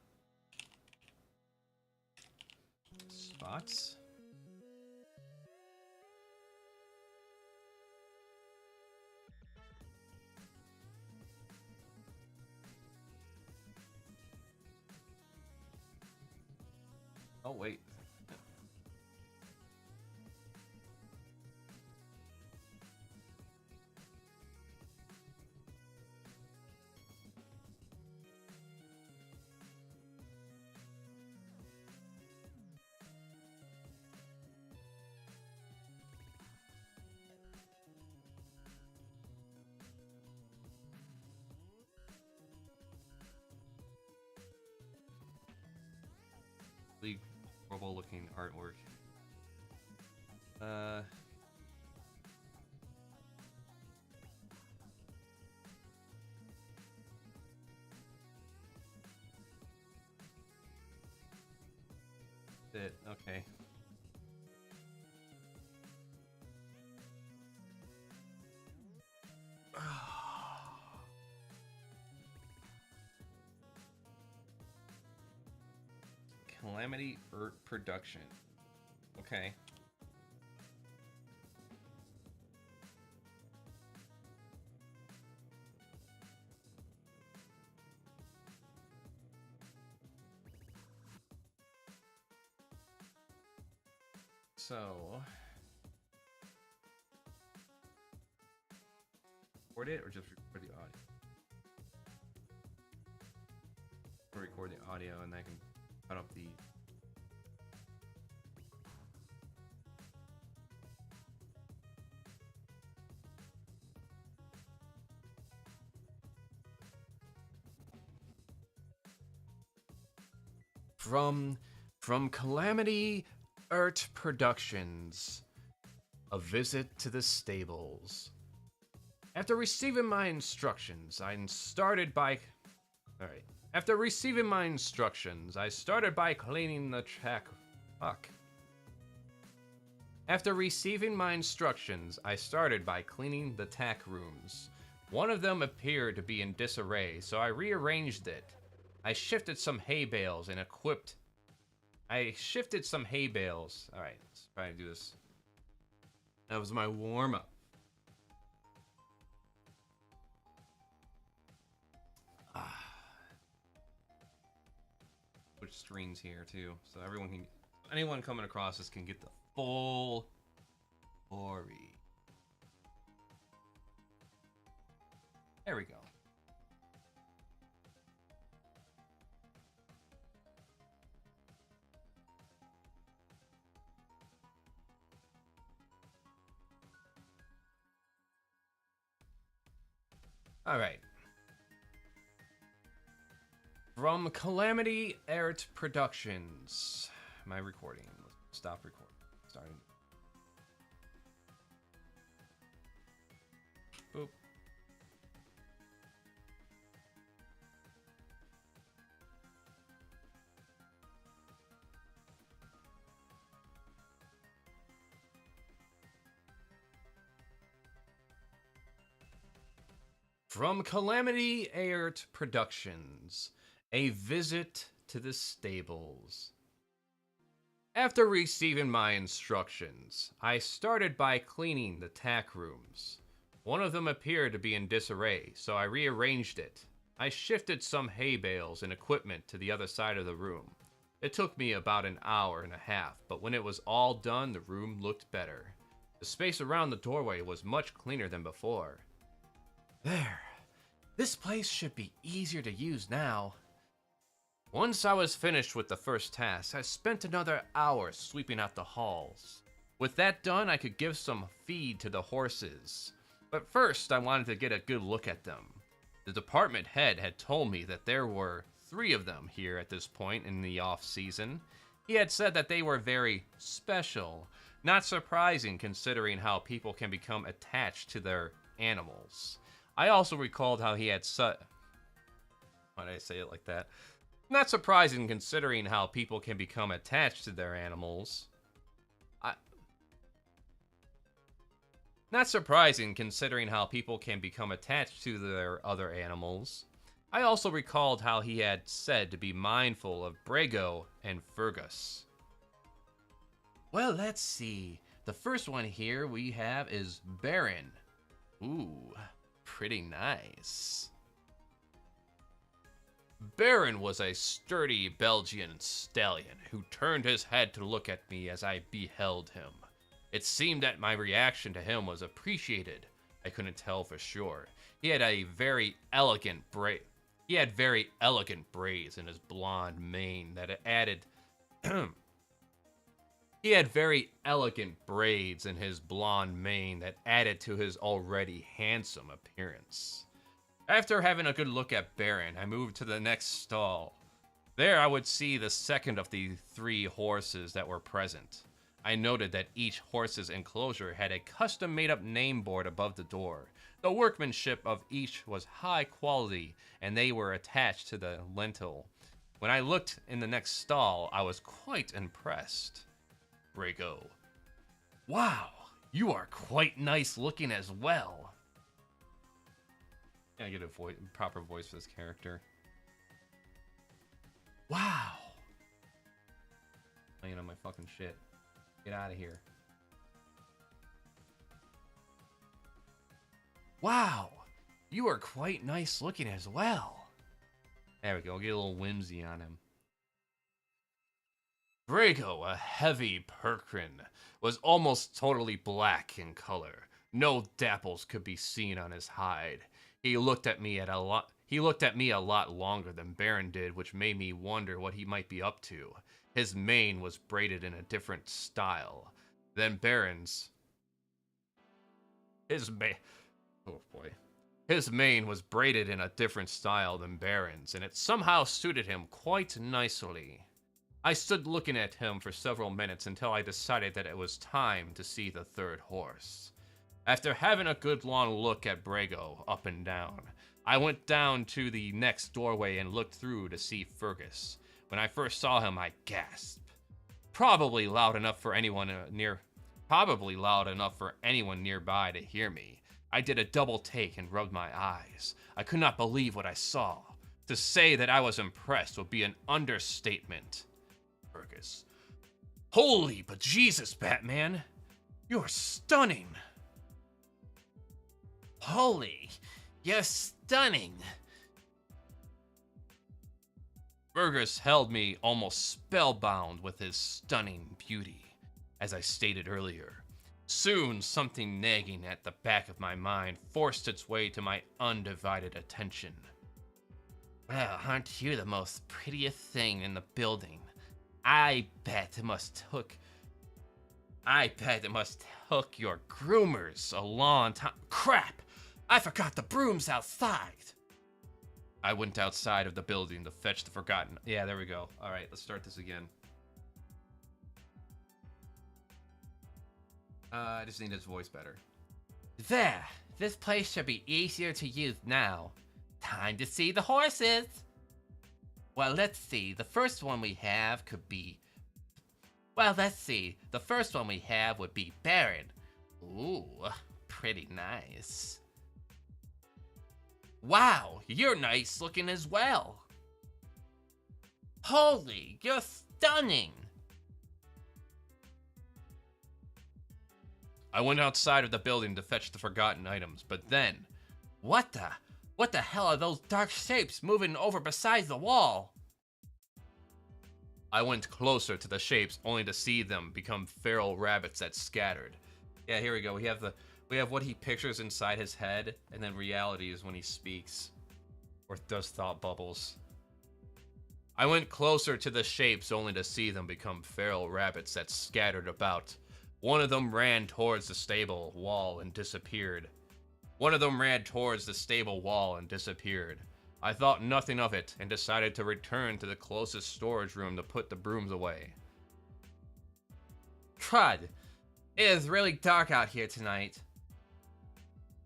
Spots. Oh, wait. Really horrible looking artwork. Okay. Calamity Art Production. Okay. So, record it or just record the audio? Or record the audio and I can cut up the. From Calamity Art Productions, A Visit to the Stables. After receiving my instructions, I started by cleaning the track. After receiving my instructions, I started by cleaning the tack rooms. One of them appeared to be in disarray, so I rearranged it. I shifted some hay bales and equipped. Alright, let's try to do this. That was my warm-up. Switch screens here too, so anyone coming across this can get the full story. There we go. All right. From Calamity Art Productions. My recording. Stop recording. Starting. Boop. From Calamity Art Productions, a visit to the stables. After receiving my instructions, I started by cleaning the tack rooms. One of them appeared to be in disarray, so I rearranged it. I shifted some hay bales and equipment to the other side of the room. It took me about an hour and a half, but when it was all done, the room looked better. The space around the doorway was much cleaner than before. There. This place should be easier to use now. Once I was finished with the first task, I spent another hour sweeping out the halls. With that done, I could give some feed to the horses. But first, I wanted to get a good look at them. The department head had told me that there were 3 of them here at this point in the off-season. He had said that they were very special, not surprising considering how people can become attached to their animals. I also recalled how he had why did I say it like that? Not surprising considering how people can become attached to their animals. Not surprising considering how people can become attached to their other animals. I also recalled how he had said to be mindful of Brago and Fergus. Well, let's see. The first one here we have is Baron. Ooh, pretty nice. Baron was a sturdy Belgian stallion who turned his head to look at me as I beheld him. It seemed that my reaction to him was appreciated. I couldn't tell for sure. He had very elegant braids in his blonde mane that added He had very elegant braids in his blonde mane that added to his already handsome appearance. After having a good look at Baron, I moved to the next stall. There I would see the second of the 3 horses that were present. I noted that each horse's enclosure had a custom made-up name board above the door. The workmanship of each was high quality, and they were attached to the lintel. When I looked in the next stall, I was quite impressed. Brago. Wow, you are quite nice looking as well. Can I get a proper voice for this character? Wow. Laying on my fucking shit. Get out of here. Wow, you are quite nice looking as well. There we go, get a little whimsy on him. Brago, a heavy Perkrin, was almost totally black in color. No dapples could be seen on his hide. He looked at me a lot longer than Baron did, which made me wonder what he might be up to. His mane was braided in a different style than Baron's. His mane was braided in a different style than Baron's, and it somehow suited him quite nicely. I stood looking at him for several minutes until I decided that it was time to see the 3rd horse. After having a good long look at Brago up and down, I went down to the next doorway and looked through to see Fergus. When I first saw him, I gasped. Probably loud enough for anyone nearby to hear me. I did a double take and rubbed my eyes. I could not believe what I saw. To say that I was impressed would be an understatement. Fergus. Holy bejesus, Batman! You're stunning! Holy, you're stunning! Fergus held me almost spellbound with his stunning beauty. As I stated earlier, soon something nagging at the back of my mind forced its way to my undivided attention. Well, aren't you the most prettiest thing in the building? I bet it must took your groomers a long time. Crap! I forgot the brooms outside! I went outside of the building to fetch the forgotten. Yeah, there we go. All right, let's start this again. I just need his voice better. There! This place should be easier to use now. Time to see the horses! Well, let's see. The first one we have would be Baron. Ooh, pretty nice. Wow, you're nice looking as well. Holy, you're stunning. I went outside of the building to fetch the forgotten items, but then, what the hell are those dark shapes moving over beside the wall? I went closer to the shapes only to see them become feral rabbits that scattered. Yeah, here we go. We have what he pictures inside his head, and then reality is when he speaks or does thought bubbles. I went closer to the shapes only to see them become feral rabbits that scattered about. One of them ran towards the stable wall and disappeared. I thought nothing of it and decided to return to the closest storage room to put the brooms away. Crud, it is really dark out here tonight.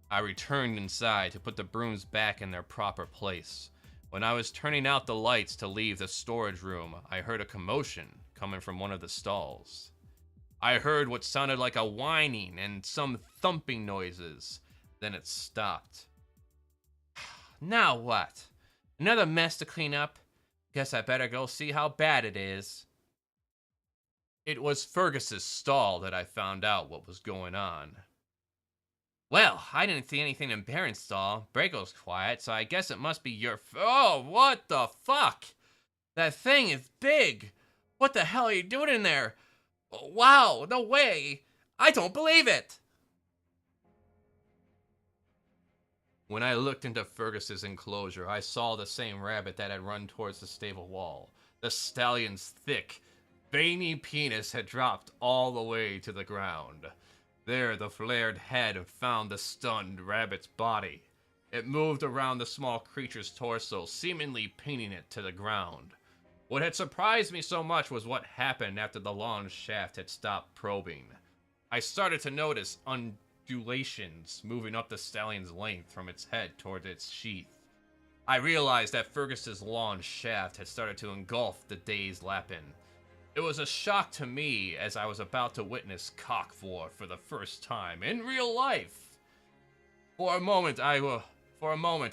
I returned inside to put the brooms back in their proper place. When I was turning out the lights to leave the storage room, I heard a commotion coming from one of the stalls. I heard what sounded like a whining and some thumping noises. Then it stopped. Now what? Another mess to clean up? Guess I better go see how bad it is. It was Fergus's stall that I found out what was going on. Well, I didn't see anything in Baron's stall. Brago's quiet, so I guess it must be your Oh, what the fuck? That thing is big. What the hell are you doing in there? Wow, no way. I don't believe it. When I looked into Fergus's enclosure, I saw the same rabbit that had run towards the stable wall. The stallion's thick, veiny penis had dropped all the way to the ground. There, the flared head found the stunned rabbit's body. It moved around the small creature's torso, seemingly pinning it to the ground. What had surprised me so much was what happened after the long shaft had stopped probing. I started to notice undulations moving up the stallion's length from its head toward its sheath. I realized that Fergus's long shaft had started to engulf the day's lapin. It was a shock to me as I was about to witness cock-vor for the first time in real life. For a moment,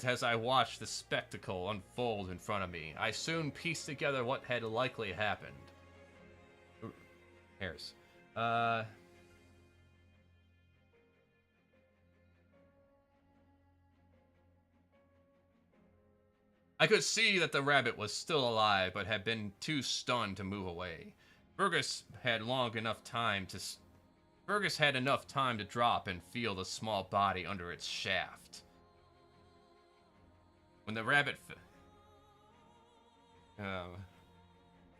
as I watched the spectacle unfold in front of me, I soon pieced together what had likely happened. Hairs. I could see that the rabbit was still alive, but had been too stunned to move away. Fergus had enough time to drop and feel the small body under its shaft. When the rabbit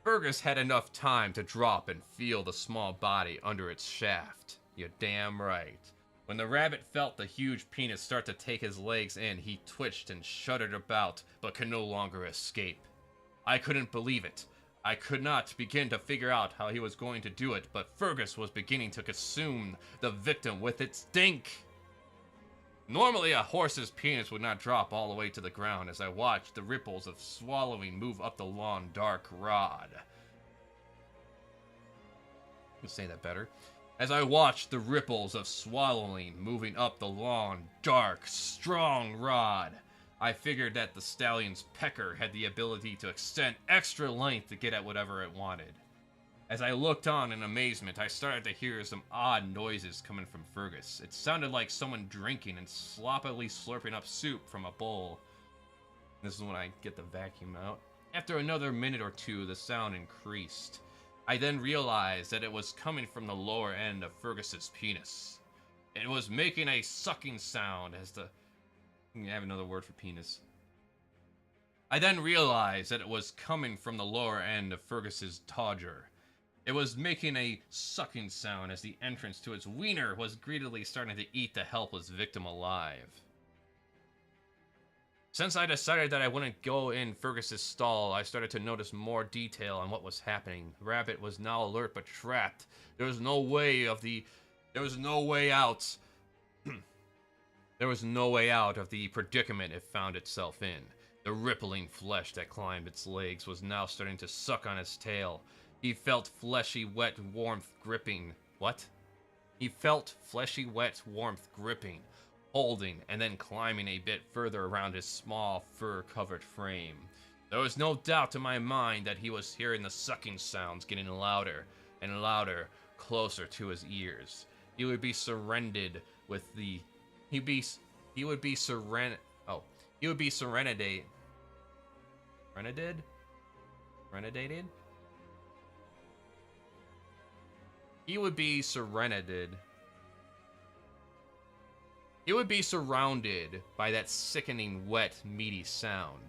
Fergus had enough time to drop and feel the small body under its shaft. You're damn right. When the rabbit felt the huge penis start to take his legs in, he twitched and shuddered about, but could no longer escape. I couldn't believe it. I could not begin to figure out how he was going to do it, but Fergus was beginning to consume the victim with its dink. Normally, a horse's penis would not drop all the way to the ground as I watched the ripples of swallowing move up the long, dark rod. Let me say that better. As I watched the ripples of swallowing moving up the long, dark, strong rod, I figured that the stallion's pecker had the ability to extend extra length to get at whatever it wanted. As I looked on in amazement, I started to hear some odd noises coming from Fergus. It sounded like someone drinking and sloppily slurping up soup from a bowl. This is when I get the vacuum out. After another minute or two, the sound increased. I then realized that it was coming from the lower end of Fergus's penis. It was making a sucking sound as the... I have another word for penis. I then realized that it was coming from the lower end of Fergus's todger. It was making a sucking sound as the entrance to its wiener was greedily starting to eat the helpless victim alive. Since I decided that I wouldn't go in Fergus's stall, I started to notice more detail on what was happening. The rabbit was now alert but trapped. There was no way out. There was no way out of the predicament it found itself in. The rippling flesh that climbed its legs was now starting to suck on its tail. He felt fleshy, wet warmth gripping. What? He felt fleshy, wet warmth gripping. holding, and then climbing a bit further around his small, fur-covered frame. There was no doubt in my mind that he was hearing the sucking sounds getting louder and louder, closer to his ears. He would be surrendered with the... He would be serenaded... Serenadated? He would be serenaded. He would be surrounded by that sickening, wet, meaty sound,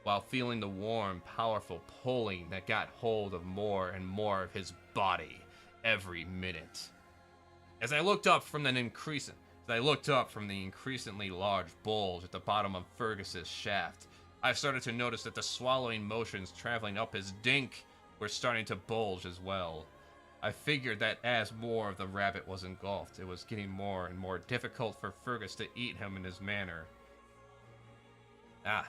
while feeling the warm, powerful pulling that got hold of more and more of his body every minute. As I looked up from the increasingly large bulge at the bottom of Fergus's shaft, I started to notice that the swallowing motions traveling up his dink were starting to bulge as well. I figured that as more of the rabbit was engulfed, it was getting more and more difficult for Fergus to eat him in his manner. I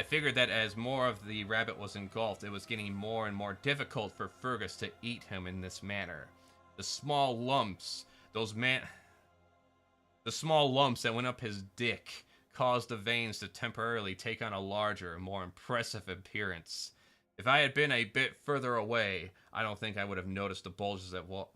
figured that as more of the rabbit was engulfed, it was getting more and more difficult for Fergus to eat him in this manner. The small lumps that went up his dick caused the veins to temporarily take on a larger, more impressive appearance. If I had been a bit further away, I don't think I would have noticed the bulges at all.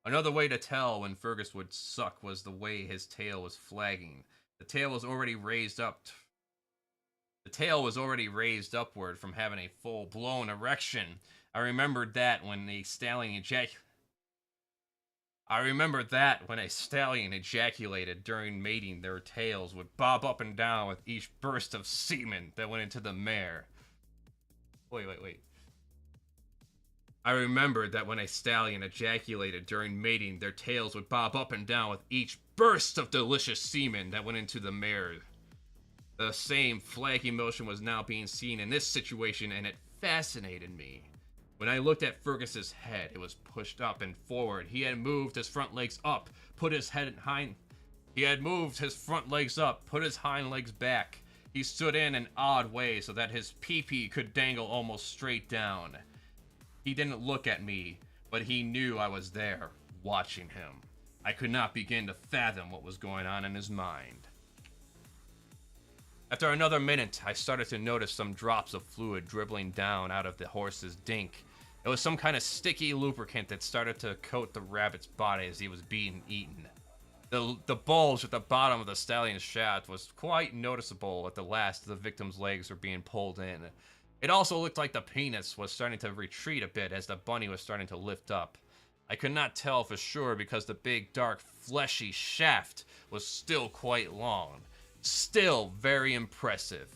Another way to tell when Fergus would suck was the way his tail was flagging. The tail was already raised upward from having a full-blown erection. I remembered that when a stallion ejaculated during mating, their tails would bob up and down with each burst of semen that went into the mare. Wait. I remembered that when a stallion ejaculated during mating, their tails would bob up and down with each burst of delicious semen that went into the mare. The same flagging motion was now being seen in this situation, and it fascinated me. When I looked at Fergus's head, it was pushed up and forward. He had moved his front legs up, put his hind legs back. He stood in an odd way so that his pee-pee could dangle almost straight down. He didn't look at me, but he knew I was there, watching him. I could not begin to fathom what was going on in his mind. After another minute, I started to notice some drops of fluid dribbling down out of the horse's dink. It was some kind of sticky lubricant that started to coat the rabbit's body as he was being eaten. The bulge at the bottom of the stallion's shaft was quite noticeable at the last of the victim's legs were being pulled in. It also looked like the penis was starting to retreat a bit as the bunny was starting to lift up. I could not tell for sure because the big, dark, fleshy shaft was still quite long. Still very impressive.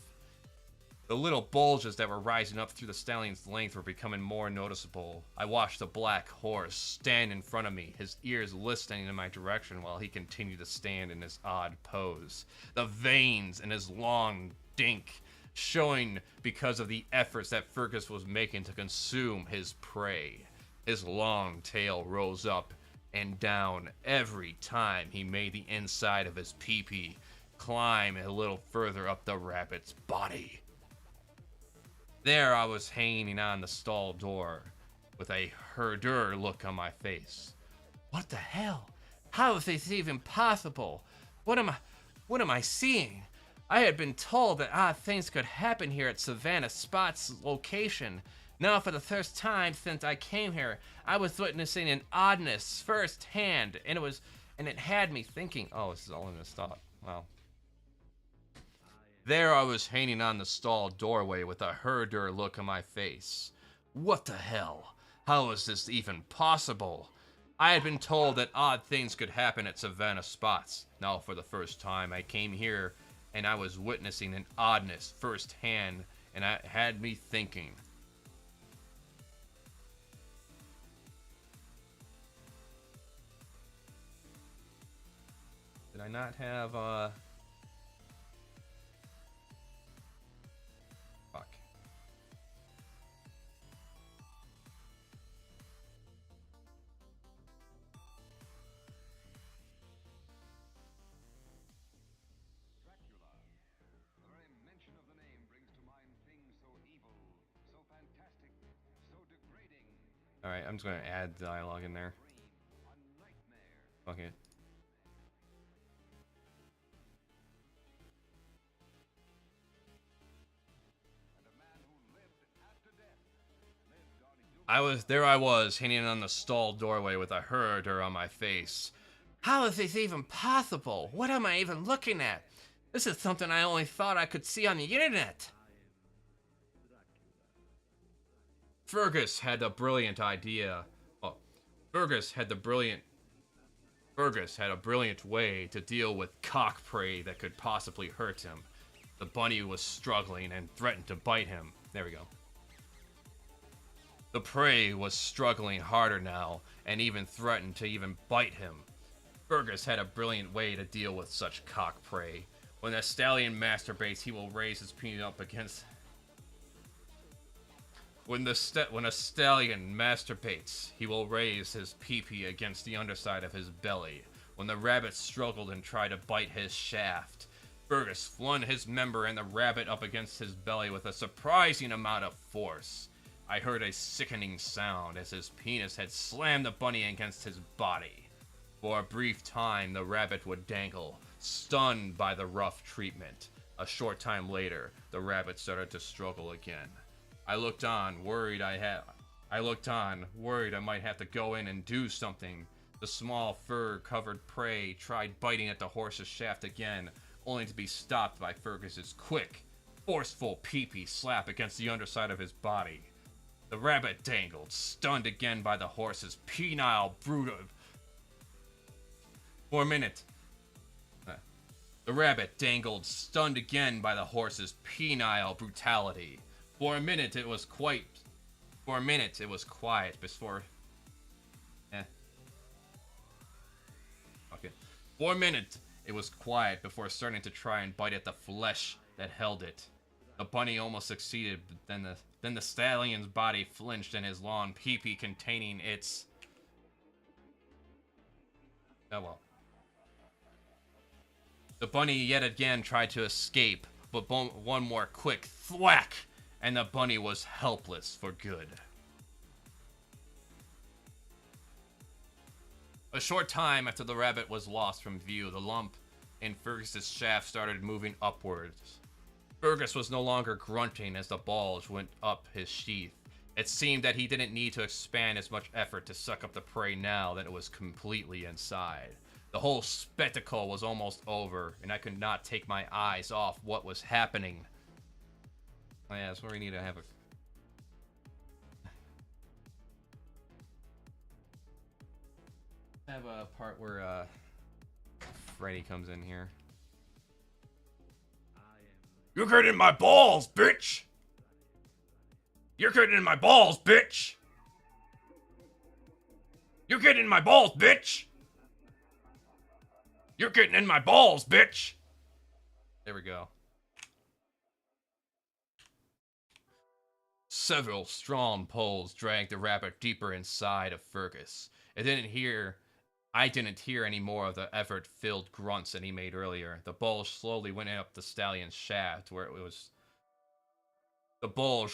The little bulges that were rising up through the stallion's length were becoming more noticeable. I watched the black horse stand in front of me, his ears listening in my direction while he continued to stand in his odd pose. The veins in his long dink showing because of the efforts that Fergus was making to consume his prey. His long tail rose up and down every time he made the inside of his pee-pee climb a little further up the rabbit's body. There I was hanging on the stall door with a herder look on my face. What the hell? How is this even possible? What am I seeing? I had been told that odd things could happen here at Savannah Spot's location. Now for the first time since I came here, I was witnessing an oddness firsthand, and it had me thinking, oh, this is all in the stall. Wow. There I was hanging on the stall doorway with a herder look on my face. What the hell? How is this even possible? I had been told that odd things could happen at Savannah Spots. Now for the first time I came here and I was witnessing an oddness firsthand, and it had me thinking. Did I not have, fuck. The very mention of the name brings to mind things so evil, so fantastic, so degrading. Alright, I'm just gonna add dialogue in there. Fuck it. I was, hanging on the stall doorway with a herder on my face. How is this even possible? What am I even looking at? This is something I only thought I could see on the internet. Fergus had a brilliant idea. Oh, Fergus had a brilliant way to deal with cock prey that could possibly hurt him. The bunny was struggling and threatened to bite him. There we go. The prey was struggling harder now, and even threatened to even bite him. Fergus had a brilliant way to deal with such cock prey. When a stallion masturbates, he will raise his penis up against... When a stallion masturbates, he will raise his pee-pee against the underside of his belly. When the rabbit struggled and tried to bite his shaft, Fergus flung his member and the rabbit up against his belly with a surprising amount of force. I heard a sickening sound as his penis had slammed the bunny against his body. For a brief time, the rabbit would dangle, stunned by the rough treatment. A short time later, the rabbit started to struggle again. I looked on, worried I might have to go in and do something. The small fur-covered prey tried biting at the horse's shaft again, only to be stopped by Fergus's quick, forceful pee-pee slap against the underside of his body. The rabbit dangled, stunned again by the horse's penile brutal. For a minute. The rabbit dangled, stunned again by the horse's penile brutality. For a minute it was quiet before... Okay. For a minute it was quiet before starting to try and bite at the flesh that held it. The bunny almost succeeded, but then the stallion's body flinched and his long pee-pee containing its... Oh well. The bunny yet again tried to escape, but one more quick thwack, and the bunny was helpless for good. A short time after the rabbit was lost from view, the lump in Fergus's shaft started moving upwards. Fergus was no longer grunting as the bulge went up his sheath. It seemed that he didn't need to expand as much effort to suck up the prey now that it was completely inside. The whole spectacle was almost over, and I could not take my eyes off what was happening. Oh yeah, that's where we need to have a part where Freddy comes in here. You're getting in my balls, bitch! You're getting in my balls, bitch! You're getting in my balls, bitch! You're getting in my balls, bitch! There we go. Several strong pulls dragged the rabbit deeper inside of Fergus. I didn't hear any more of the effort-filled grunts that he made earlier. The bulge slowly went up the stallion's shaft, where it was... The bulge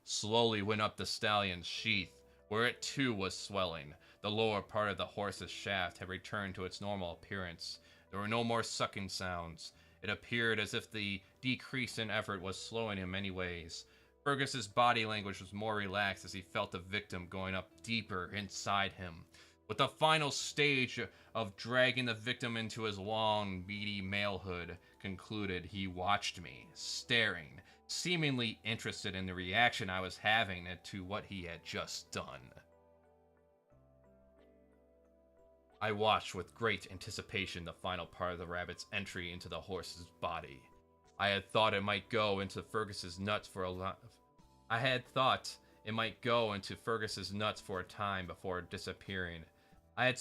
slowly went up the stallion's sheath, where it too was swelling. The lower part of the horse's shaft had returned to its normal appearance. There were no more sucking sounds. It appeared as if the decrease in effort was slowing him many ways. Fergus's body language was more relaxed as he felt the victim going up deeper inside him. With the final stage of dragging the victim into his long, meaty malehood concluded, he watched me, staring, seemingly interested in the reaction I was having to what he had just done. I watched with great anticipation the final part of the rabbit's entry into the horse's body. I had thought it might go into Fergus's nuts for a time before disappearing. I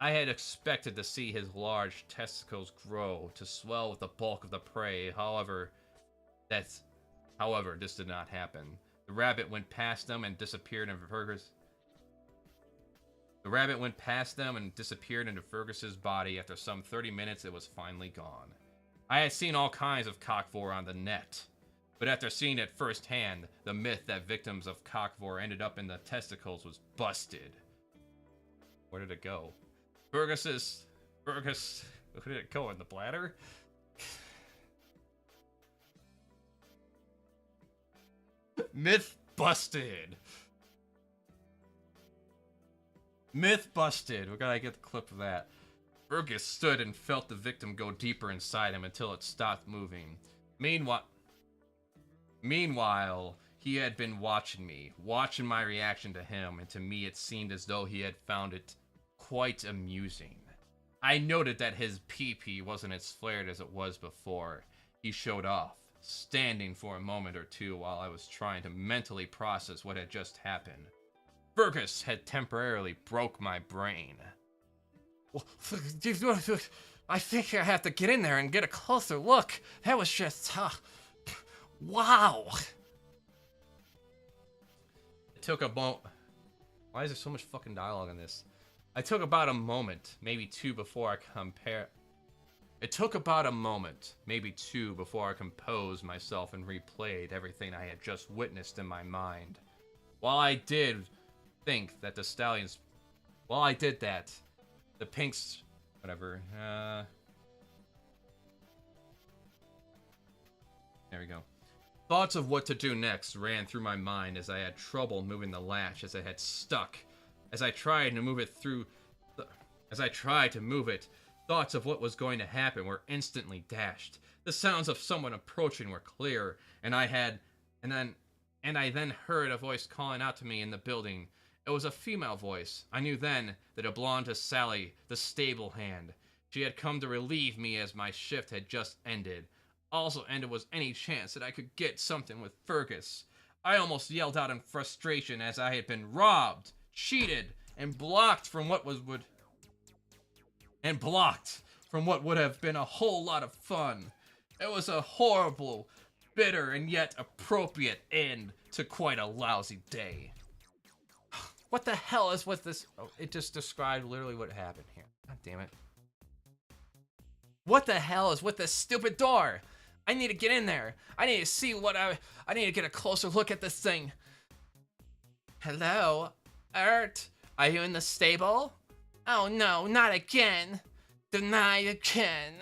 had expected to see his large testicles grow to swell with the bulk of the prey. However, this did not happen. The rabbit went past them and disappeared into Fergus's body. After some 30 minutes, it was finally gone. I had seen all kinds of cockvore on the net. But after seeing it firsthand, the myth that victims of cockvore ended up in the testicles was busted. Where did it go? Fergus, where did it go, in the bladder? Myth busted. Myth busted. We gotta get the clip of that. Fergus stood and felt the victim go deeper inside him until it stopped moving. Meanwhile, he had been watching me, watching my reaction to him, and to me it seemed as though he had found it quite amusing. I noted that his pee-pee wasn't as flared as it was before. He showed off, standing for a moment or two while I was trying to mentally process what had just happened. Fergus had temporarily broke my brain. I think I have to get in there and get a closer look. That was just, wow. It took a moment. Why is there so much fucking dialogue in this? I took about a moment, maybe two, before I It took about a moment, maybe two, before I composed myself and replayed everything I had just witnessed in my mind. While I did think that the stallions... While I did that, the pinks... Whatever. There we go. Thoughts of what to do next ran through my mind as I had trouble moving the latch as it had stuck. As I tried to move it thoughts of what was going to happen were instantly dashed. The sounds of someone approaching were clear, and I then heard a voice calling out to me in the building. It was a female voice. I knew then that it belonged to Sally, the stable hand. She had come to relieve me as my shift had just ended. Also ended was any chance that I could get something with Fergus. I almost yelled out in frustration as I had been robbed, cheated, and blocked from what would have been a whole lot of fun. It was a horrible, bitter, and yet appropriate end to quite a lousy day. What the hell is with this? Oh, it just described literally what happened here. God damn it. What the hell is with this stupid door? I need to get in there. I need to see what I need to get a closer look at this thing. Hello? Art? Are you in the stable? Oh no, not again. Denied again.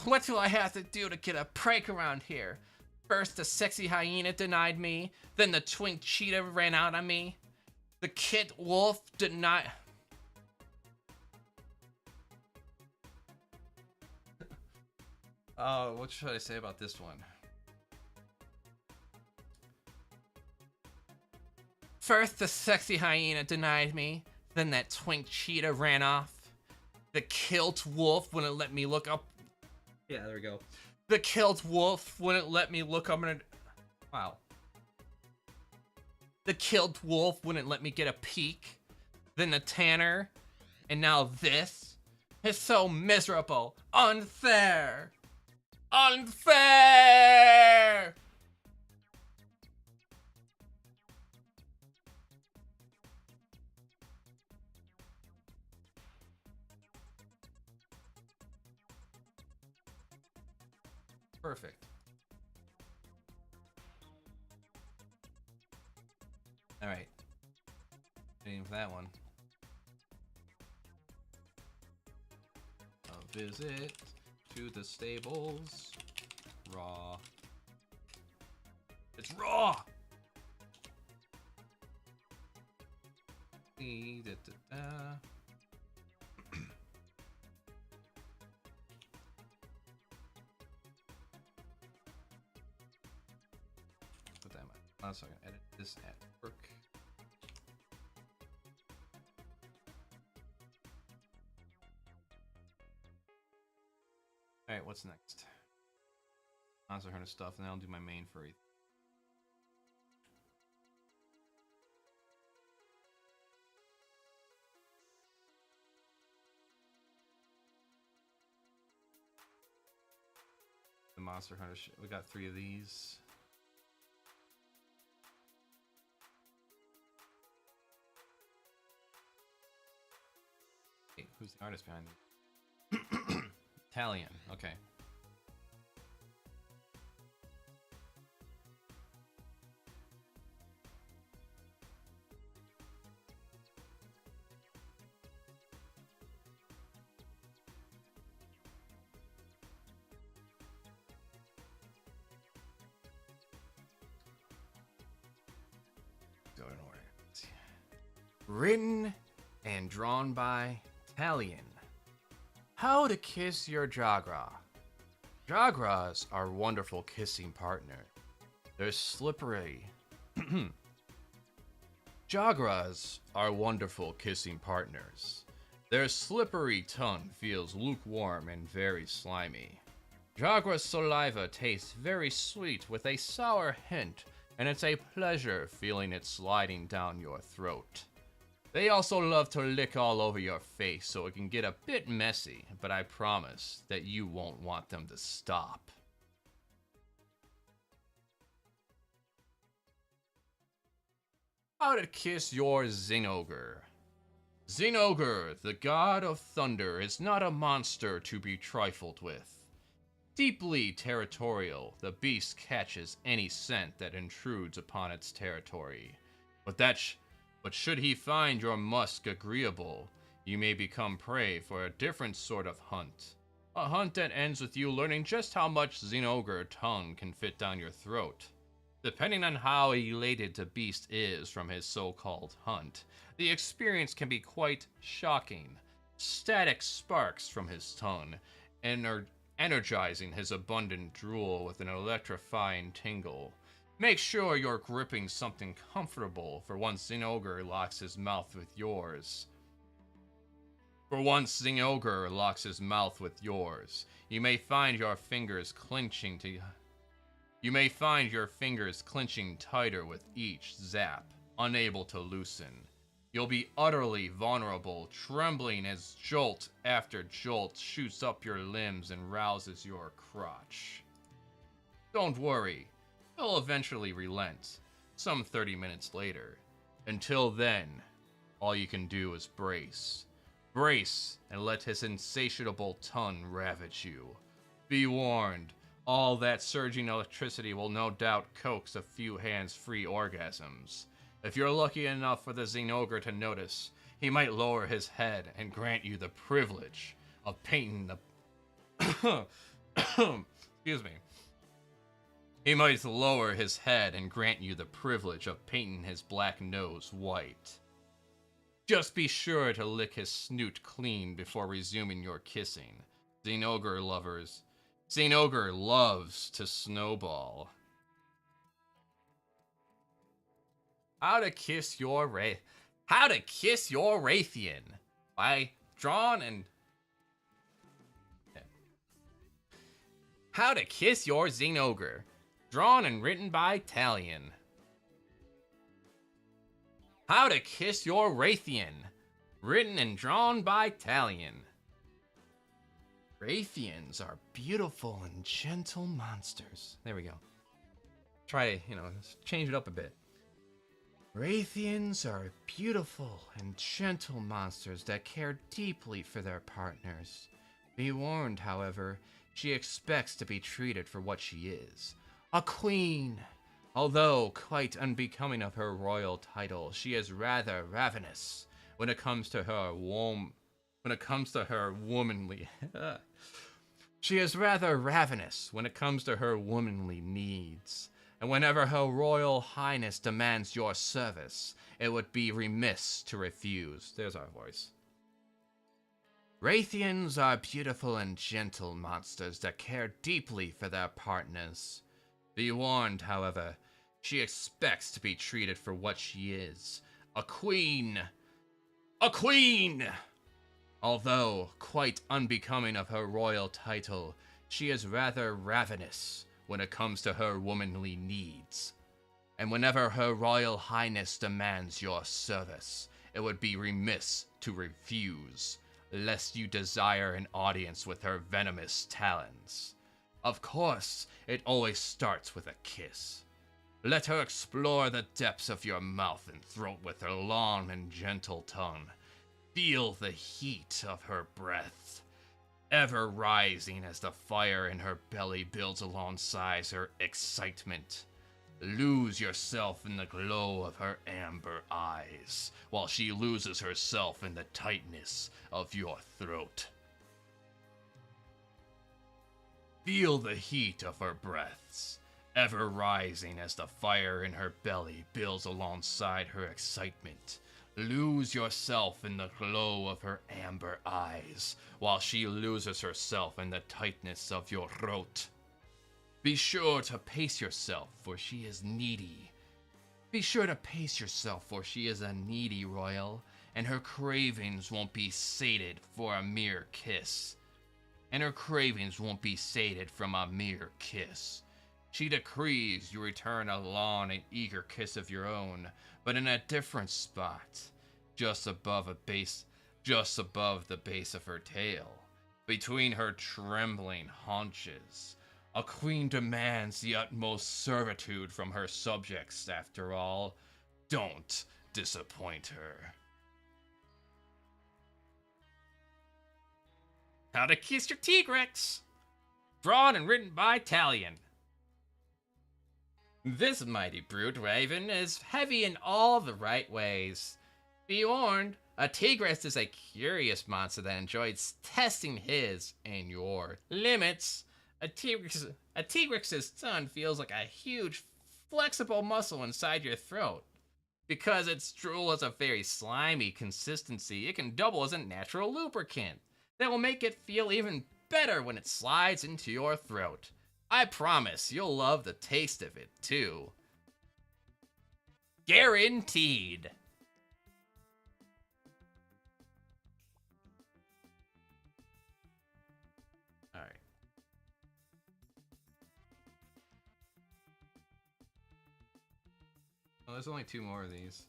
What do I have to do to get a prank around here? First, the sexy hyena denied me. Then the twink cheetah ran out on me. The kit wolf denied... what should I say about this one? First, the sexy hyena denied me. Then that twink cheetah ran off. The kilt wolf wouldn't let me look up. Yeah, there we go. The kilt wolf wouldn't let me look up and... Wow. The kilt wolf wouldn't let me get a peek. Then the tanner. And now this. It's so miserable. Unfair. Unfair! Perfect. All right. Waiting for that one. A visit to the stables. Raw. It's raw! Put that in my... So I'm gonna edit this at work. Alright, what's next? Monster Hunter stuff, and then I'll do my main furry. The Monster Hunter shit. We got 3 of these. Hey, who's the artist behind it? Italian, okay. Written and drawn by Talion. How to kiss your Jagra. Jagras are wonderful kissing partner. They're slippery. Jagras are wonderful kissing partners. Their slippery tongue feels lukewarm and very slimy. Jagra's saliva tastes very sweet with a sour hint, and it's a pleasure feeling it sliding down your throat. They also love to lick all over your face, so it can get a bit messy, but I promise that you won't want them to stop. How to kiss your Zinogre. Zinogre, the god of thunder, is not a monster to be trifled with. Deeply territorial, the beast catches any scent that intrudes upon its territory. But should he find your musk agreeable, you may become prey for a different sort of hunt. A hunt that ends with you learning just how much Zinogre tongue can fit down your throat. Depending on how elated the beast is from his so-called hunt, the experience can be quite shocking. Static sparks from his tongue, energizing his abundant drool with an electrifying tingle. Make sure you're gripping something comfortable for once Zinogre locks his mouth with yours. You may find your fingers clenching tighter with each zap, unable to loosen. You'll be utterly vulnerable, trembling as jolt after jolt shoots up your limbs and rouses your crotch. Don't worry, he'll eventually relent, some 30 minutes later. Until then, all you can do is brace. Brace and let his insatiable tongue ravage you. Be warned, all that surging electricity will no doubt coax a few hands-free orgasms. If you're lucky enough for the Zinogre to notice, he might lower his head and grant you the privilege of painting the... Excuse me. He might lower his head and grant you the privilege of painting his black nose white. Just be sure to lick his snoot clean before resuming your kissing. Zinogre loves to snowball. How to Kiss Your Raytheon by drawn and How to Kiss Your Zinogre, drawn and written by Talion. How to Kiss Your Raytheon, written and drawn by Talion. Raytheons are beautiful and gentle monsters. There we go. Try to, change it up a bit. Raytheons are beautiful and gentle monsters that care deeply for their partners. Be warned, however, she expects to be treated for what she is, a queen. Although quite unbecoming of her royal title, she is rather ravenous when it comes to her womanly She is rather ravenous when it comes to her womanly needs. And whenever her royal highness demands your service, it would be remiss to refuse. There's our voice. Raytheons are beautiful and gentle monsters that care deeply for their partners. Be warned, however, she expects to be treated for what she is, a queen. A queen! Although quite unbecoming of her royal title, she is rather ravenous when it comes to her womanly needs. And whenever her royal highness demands your service, it would be remiss to refuse, lest you desire an audience with her venomous talons. Of course, it always starts with a kiss. Let her explore the depths of your mouth and throat with her long and gentle tongue. Feel the heat of her breath, ever rising as the fire in her belly builds alongside her excitement. Lose yourself in the glow of her amber eyes, while she loses herself in the tightness of your throat. Feel the heat of her breaths, ever rising as the fire in her belly builds alongside her excitement. Lose yourself in the glow of her amber eyes, while she loses herself in the tightness of your throat. Be sure to pace yourself, for she is needy. Be sure to pace yourself, for she is a needy royal, and her cravings won't be sated for a mere kiss. And her cravings won't be sated from a mere kiss. She decrees you return a long and eager kiss of your own, but in a different spot, just above the base of her tail, between her trembling haunches. A queen demands the utmost servitude from her subjects, after all. Don't disappoint her. How to Kiss Your Tigrex! Drawn and written by Talion. This mighty brute raven is heavy in all the right ways. Be warned, a tigress is a curious monster that enjoys testing his and your limits. A tigrex's tongue feels like a huge, flexible muscle inside your throat. Because its drool has a very slimy consistency, it can double as a natural lubricant that will make it feel even better when it slides into your throat. I promise you'll love the taste of it, too. Guaranteed. Alright. Well, there's only 2 more of these.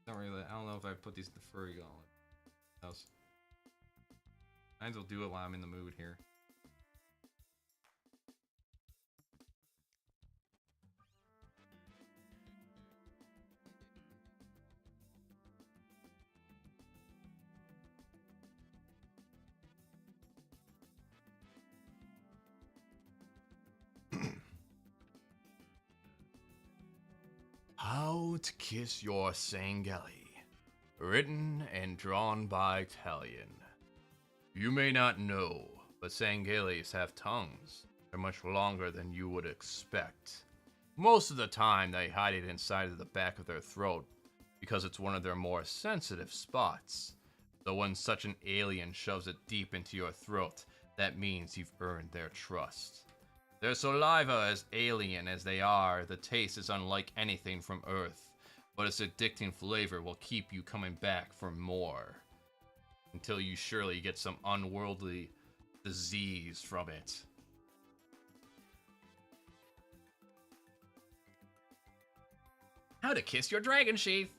I don't know if I put these in the furry gauntlet. Might as well do it while I'm in the mood here. How to Kiss Your Sangeli. Written and drawn by Talion. You may not know, but Sangelis have tongues. They're much longer than you would expect. Most of the time, they hide it inside of the back of their throat because it's one of their more sensitive spots. So when such an alien shoves it deep into your throat, that means you've earned their trust. Their saliva, as alien as they are, the taste is unlike anything from Earth, but its addicting flavor will keep you coming back for more. Until you surely get some unworldly disease from it. How to Kiss Your Dragon Sheath.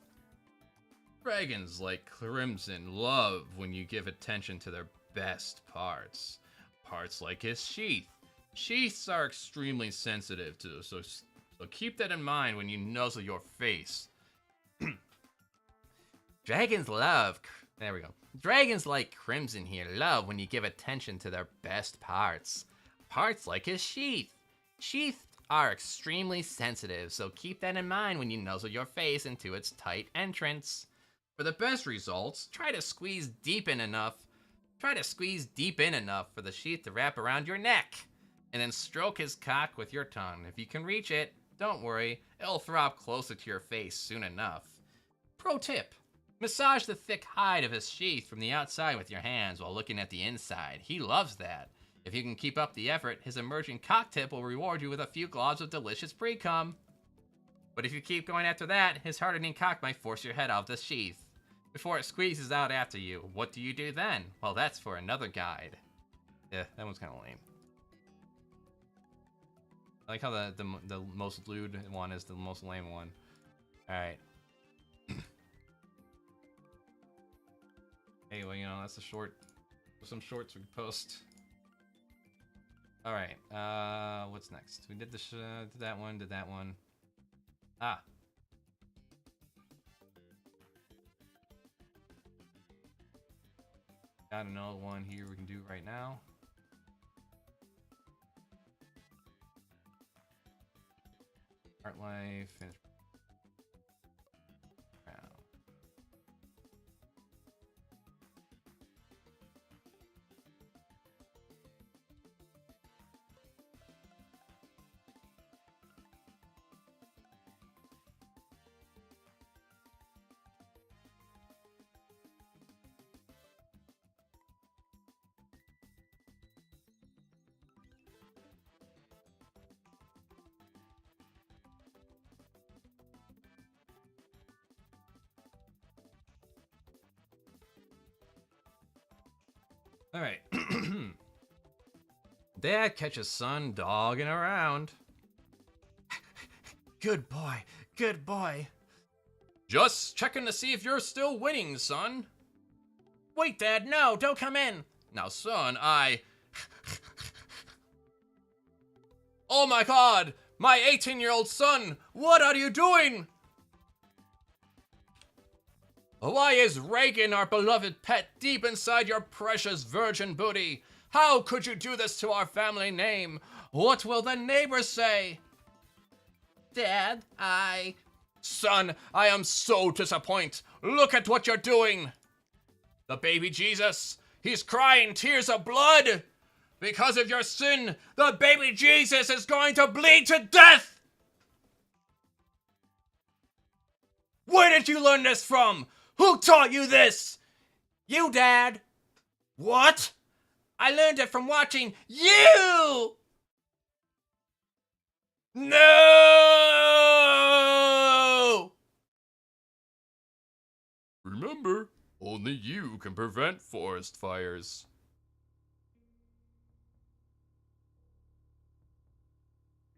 Dragons like Crimson love when you give attention to their best parts. Parts like his sheath. Sheaths are extremely sensitive to, so keep that in mind when you nuzzle your face. Dragons love... There we go. Dragons like Crimson here love when you give attention to their best parts. Parts like his sheath. Sheaths are extremely sensitive, so keep that in mind when you nuzzle your face into its tight entrance. For the best results, try to squeeze deep in enough for the sheath to wrap around your neck. And then stroke his cock with your tongue. If you can reach it, don't worry, it'll throb closer to your face soon enough. Pro tip. Massage the thick hide of his sheath from the outside with your hands while looking at the inside. He loves that. If you can keep up the effort, his emerging cock tip will reward you with a few globs of delicious pre-cum. But if you keep going after that, his hardening cock might force your head out of the sheath. Before it squeezes out after you, what do you do then? Well, that's for another guide. Yeah, that one's kind of lame. I like how the most lewd one is the most lame one. Alright. Hey, well, you know, that's a short... Some shorts we can post. Alright, what's next? We did did that one. Ah. Got another one here we can do right now. Art life, finish. All right. Dad catches son dogging around. Good boy, good boy. Just checking to see if you're still winning, son. Wait, Dad, no, don't come in. Now, son, Oh my God, my 18-year-old son, what are you doing? Why is Reagan, our beloved pet, deep inside your precious virgin booty? How could you do this to our family name? What will the neighbors say? Dad, Son, I am so disappointed. Look at what you're doing. The baby Jesus, he's crying tears of blood. Because of your sin, the baby Jesus is going to bleed to death. Where did you learn this from? Who taught you this? You, Dad. What? I learned it from watching you! No! Remember, only you can prevent forest fires.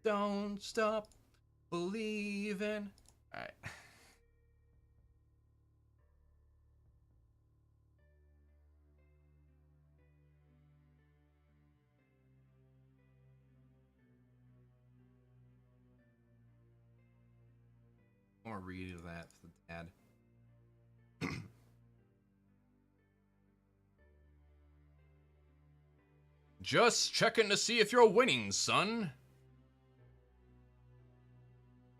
Don't stop believing. All right. I want to read that for the dad. Just checking to see if you're winning, son.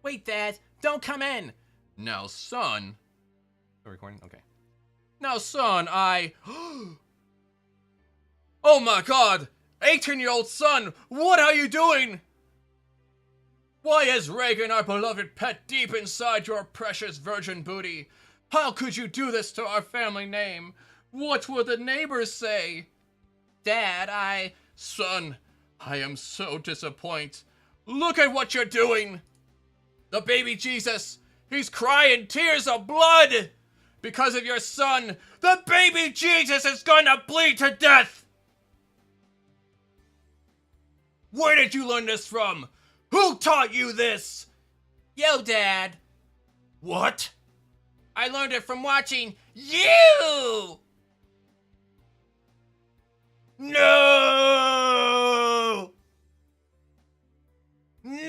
Wait, Dad, don't come in. Now, son. Still recording? Okay. Now, son, Oh my God! 18-year-old son, what are you doing? Why is Reagan, our beloved pet, deep inside your precious virgin booty? How could you do this to our family name? What will the neighbors say? Dad, Son, I am so disappointed. Look at what you're doing. The baby Jesus, he's crying tears of blood. Because of your son, the baby Jesus is gonna bleed to death. Where did you learn this from? Who taught you this? Yo, Dad. What? I learned it from watching you! No! No!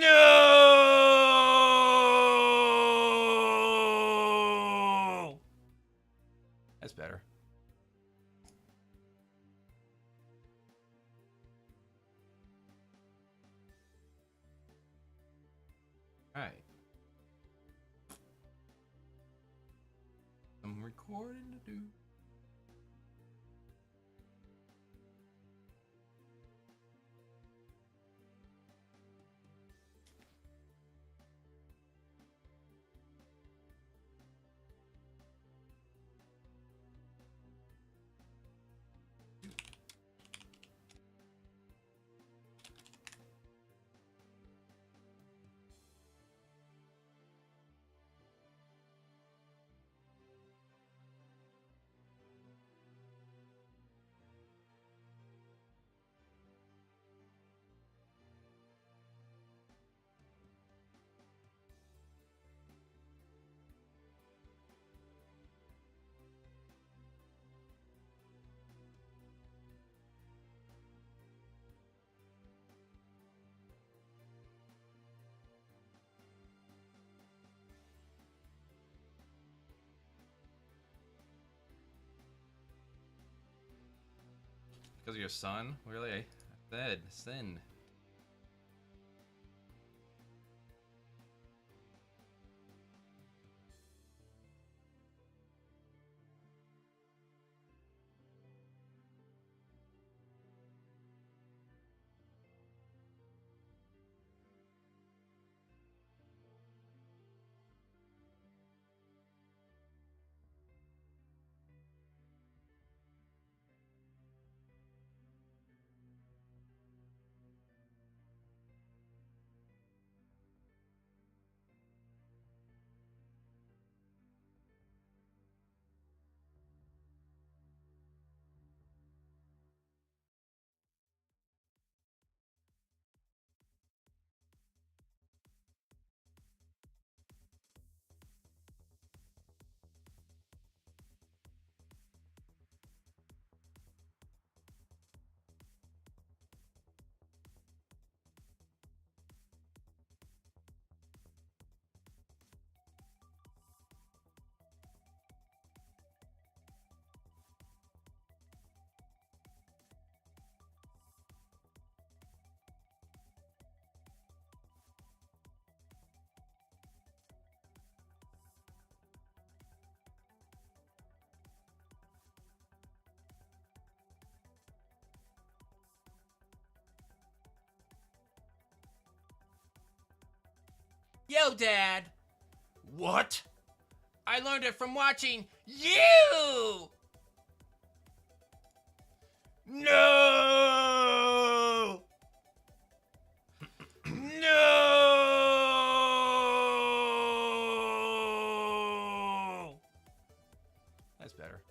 That's better. All right. Some recording to do. Because of your son? Really? Sin. Yo, Dad. What? I learned it from watching you! No! No! That's better.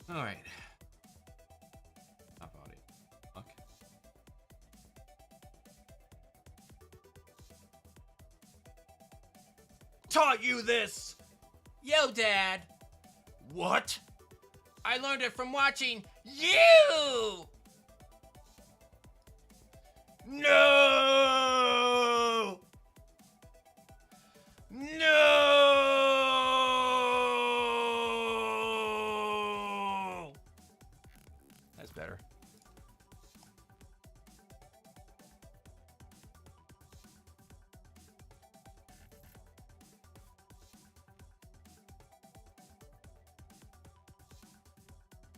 All right. Top body. Okay. Taught you this! Yo, Dad. What? I learned it from watching you! No! No! That's better.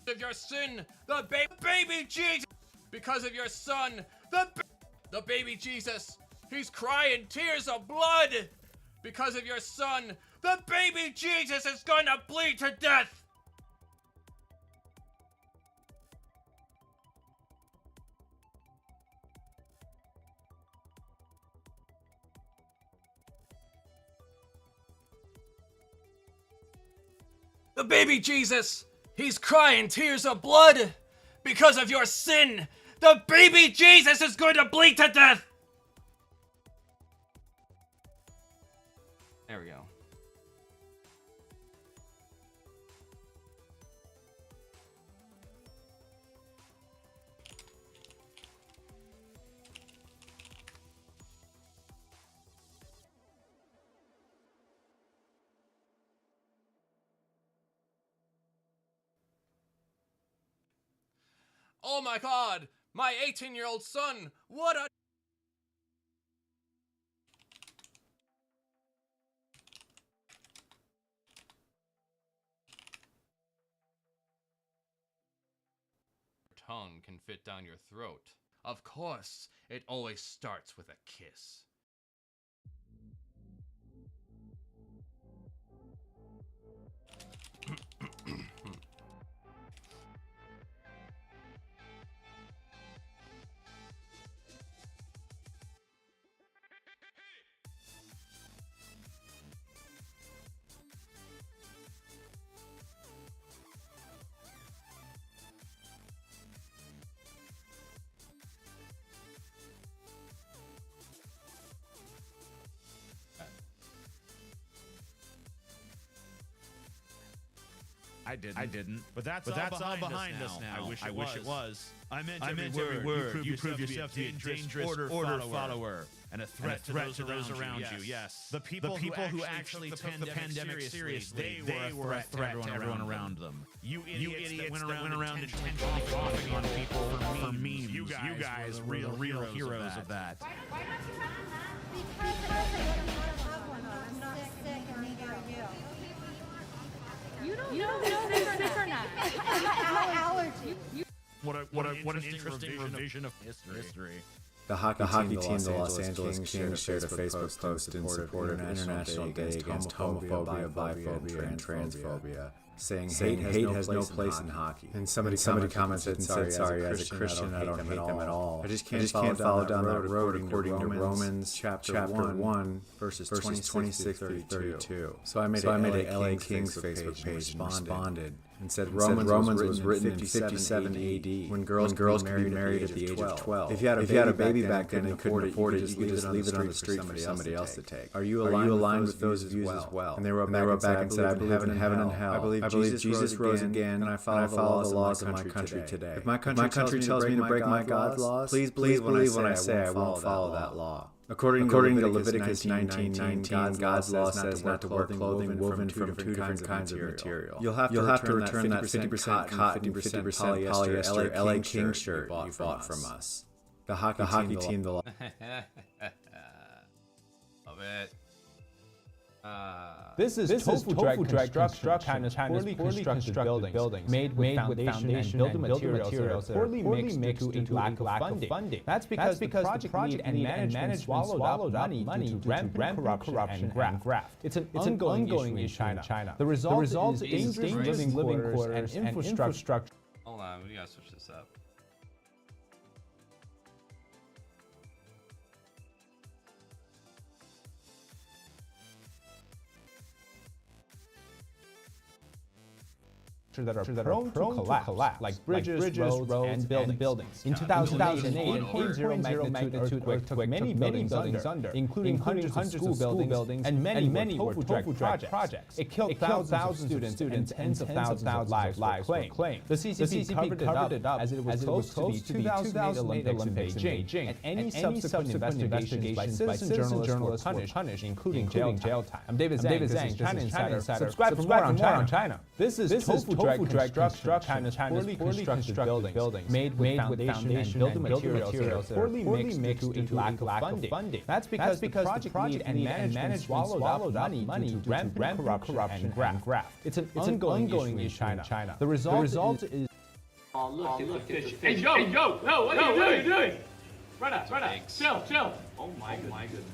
Of your sin, the baby Jesus, because of your son, the baby Jesus, he's crying tears of blood. Because of your son, the baby Jesus is going to bleed to death. The baby Jesus, he's crying tears of blood. Because of your sin, the baby Jesus is going to bleed to death. There we go. Oh my God, my 18-year-old son, what a... tongue can fit down your throat. Of course, it always starts with a kiss. I didn't. But that's all behind us now. I wish it was. I meant every word. You prove yourself to be a dangerous order follower. And a threat to those around you. Yes. The people who actually took the pandemic seriously, they were a threat to everyone around them. You idiots that went around intentionally coughing on people for memes. You guys were the real heroes of that. Why don't you have that? Because I don't have one. I'm not sick and neither are you. You don't know if I'm sick or not. My allergy. What an interesting revision of history. The hockey team, the Los Angeles Kings, shared a Facebook post in support of International Day Against Homophobia, Biphobia, and Transphobia. saying hate has no place in hockey. And somebody commented and said, sorry, as a Christian, I don't hate them at all. I just can't follow down that road according to Romans chapter 1, verses 26 through 32. So I made a LA Kings Facebook page and responded and said Romans was written in 57 AD when girls could be married at the age of 12. If you had a baby back then and couldn't afford it, you could just leave it on the street for somebody else to take. Are you aligned with those views as well? And they wrote back and said, I believe in heaven and hell. I believe Jesus rose again, and I follow the laws of my country today. If my country tells me to break my God's laws, please believe when I say I won't follow that law. According to Leviticus 19:19, God's law says not to wear clothing woven from two different kinds of material. You'll have to return that 50% cotton, 50% polyester LA King shirt you bought from us. The hockey team. Love it. This is tofu drag construction, China's poorly constructed buildings made with foundation and building materials that are poorly mixed into lack of funding. That's because the project lead and management swallowed up money due to rampant corruption and graft. It's an ongoing issue in China. The result is dangerous living quarters and infrastructure. Hold on, we gotta switch this up. That are prone to collapse, like bridges, roads, and buildings. In 2008, a 0.0 magnitude earthquake took many buildings under, including hundreds of school buildings, and many were tofu drag projects. It killed thousands of students, and tens of thousands of lives were claimed. The CCP covered it up as it was close to the 2008 Olympics in Beijing, and any subsequent investigations by citizen journalists were punished, including jail time. I'm David Zhang, China Insider. Subscribe for more on China. This is tofu drag construction, China's poorly constructed buildings made with foundation and building materials that are poorly mixed into lack of funding. That's because the project lead and management swallowed up money due to rampant corruption and graft. It's an ongoing issue in China. The result is... Oh, look, Hey, yo, no, what are you doing? Run up, chill. Oh my goodness.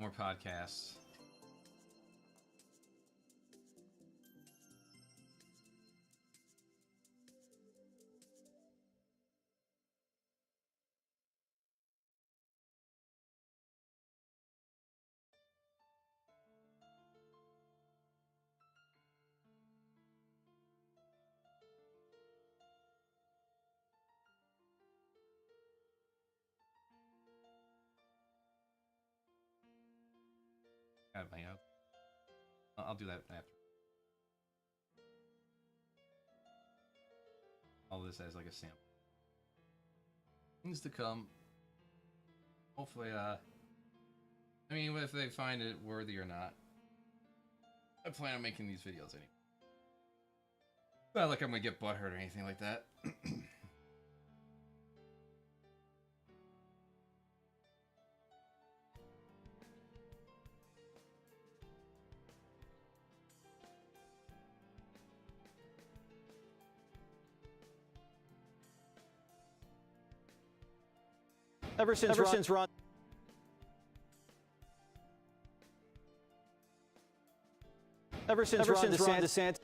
More podcasts. I'll do that after. All this as like a sample. Things to come. Hopefully, I mean, if they find it worthy or not. I plan on making these videos anyway. Not like I'm gonna get butthurt or anything like that. Ever since Ron DeSantis.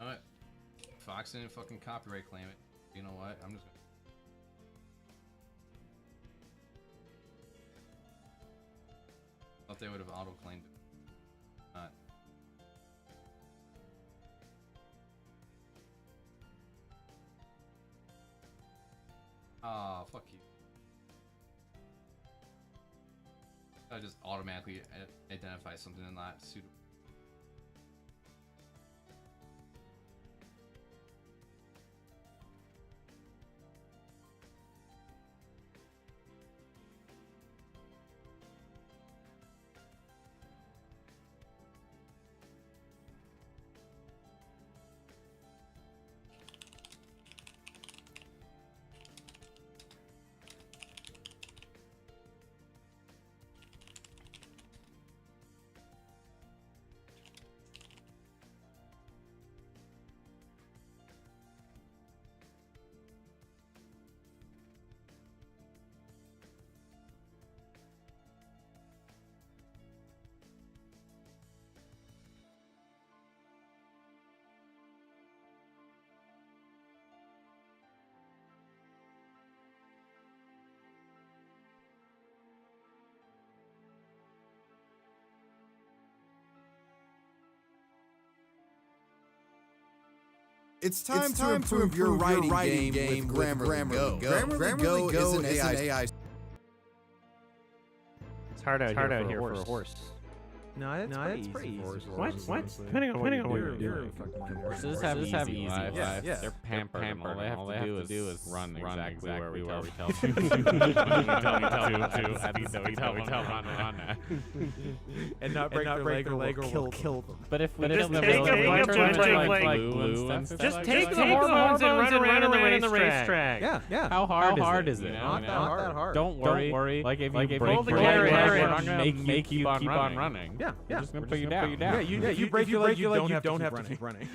Alright. Fox didn't fucking copyright claim it. You know what? I'm just gonna... Thought they would have auto-claimed it. Not. Oh, fuck you. I just automatically identify something and not suitable. It's time to improve your writing game with Grammarly Go. Grammarly Go is an AI. It's hard out here for a horse. No, that's pretty easy. What? Depending on what you're doing. Horses have easy lives. Yeah. They're pampered. And all they have to do is run exactly where we tell them to. We tell them run. And not break their leg or kill them. But if we just take a bunch of like glue and stuff, just take the hormones and run around in the racetrack. Yeah. How hard is it? Not that hard. Don't worry. Like if you break the your carrot, leg, we're not gonna make you keep on running. Yeah. We're just gonna put you down. Yeah, if you break your leg, you don't have to keep running.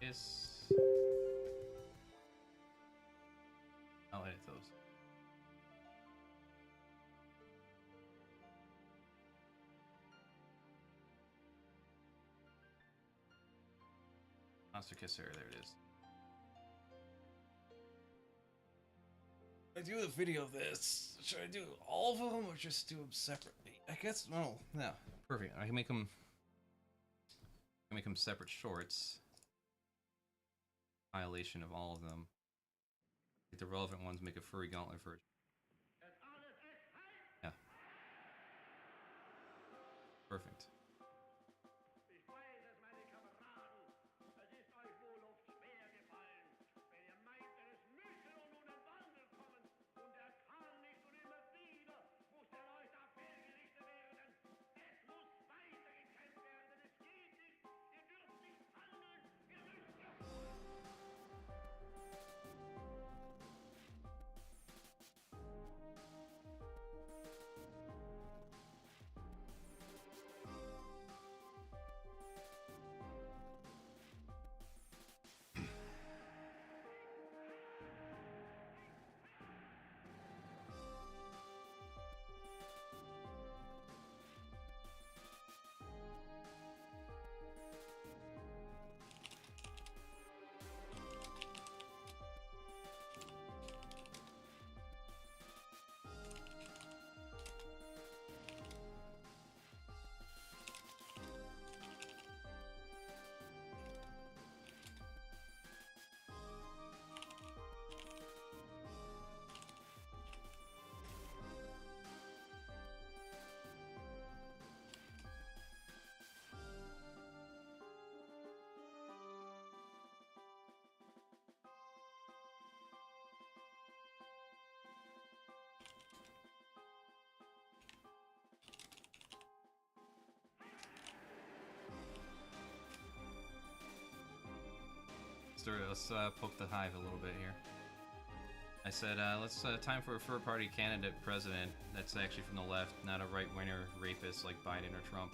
Yes. I'll edit those. Monster Kisser, there it is. I do a video of this. Should I do all of them or just do them separately? I guess no. Perfect. I can make them separate shorts. Violation of all of them. Take the relevant ones, make a furry gauntlet version. Yeah. Perfect. Let's poke the hive a little bit here. I said, let's time for a fur party candidate president that's actually from the left, not a right-winger rapist like Biden or Trump.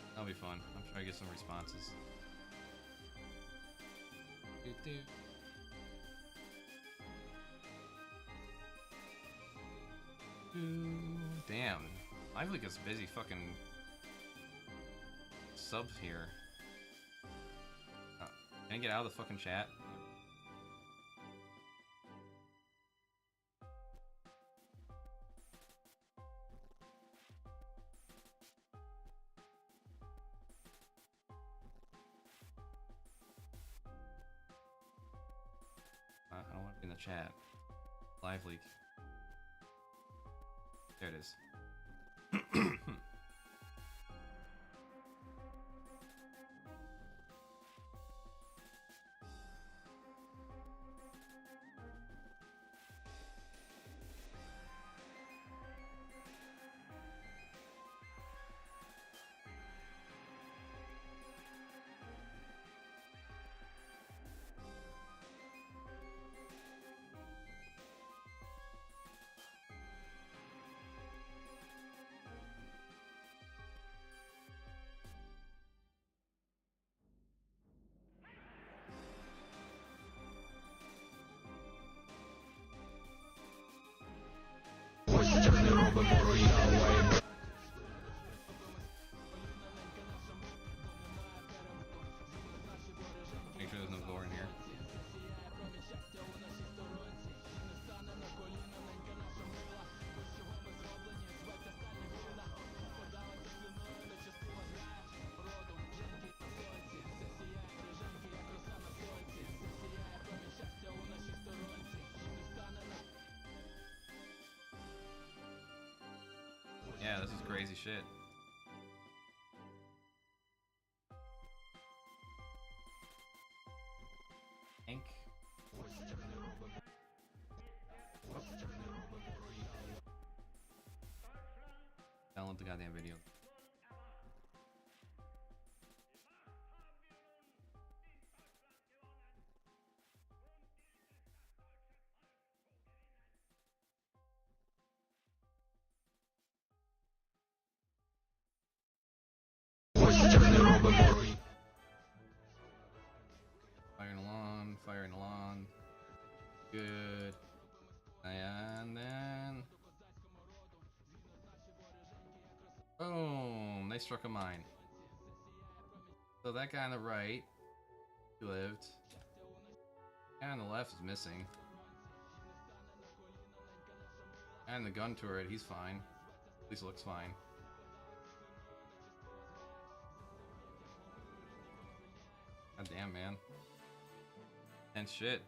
That'll be fun. I'm sure I get some responses. Damn. Lively gets busy fucking subs here. Oh, can I get out of the fucking chat? I don't want to be in the chat. Live leak. There it is. crazy shit. Ink. Download the goddamn video. Firing along. Good. And then... boom! They struck a mine. So that guy on the right, he lived. Guy on the left is missing. And the gun turret, he's fine. At least looks fine. God damn, man. And shit.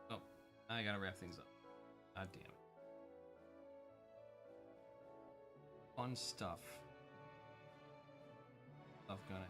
Oh, I gotta wrap things up. God damn it. Fun stuff. Stuff gonna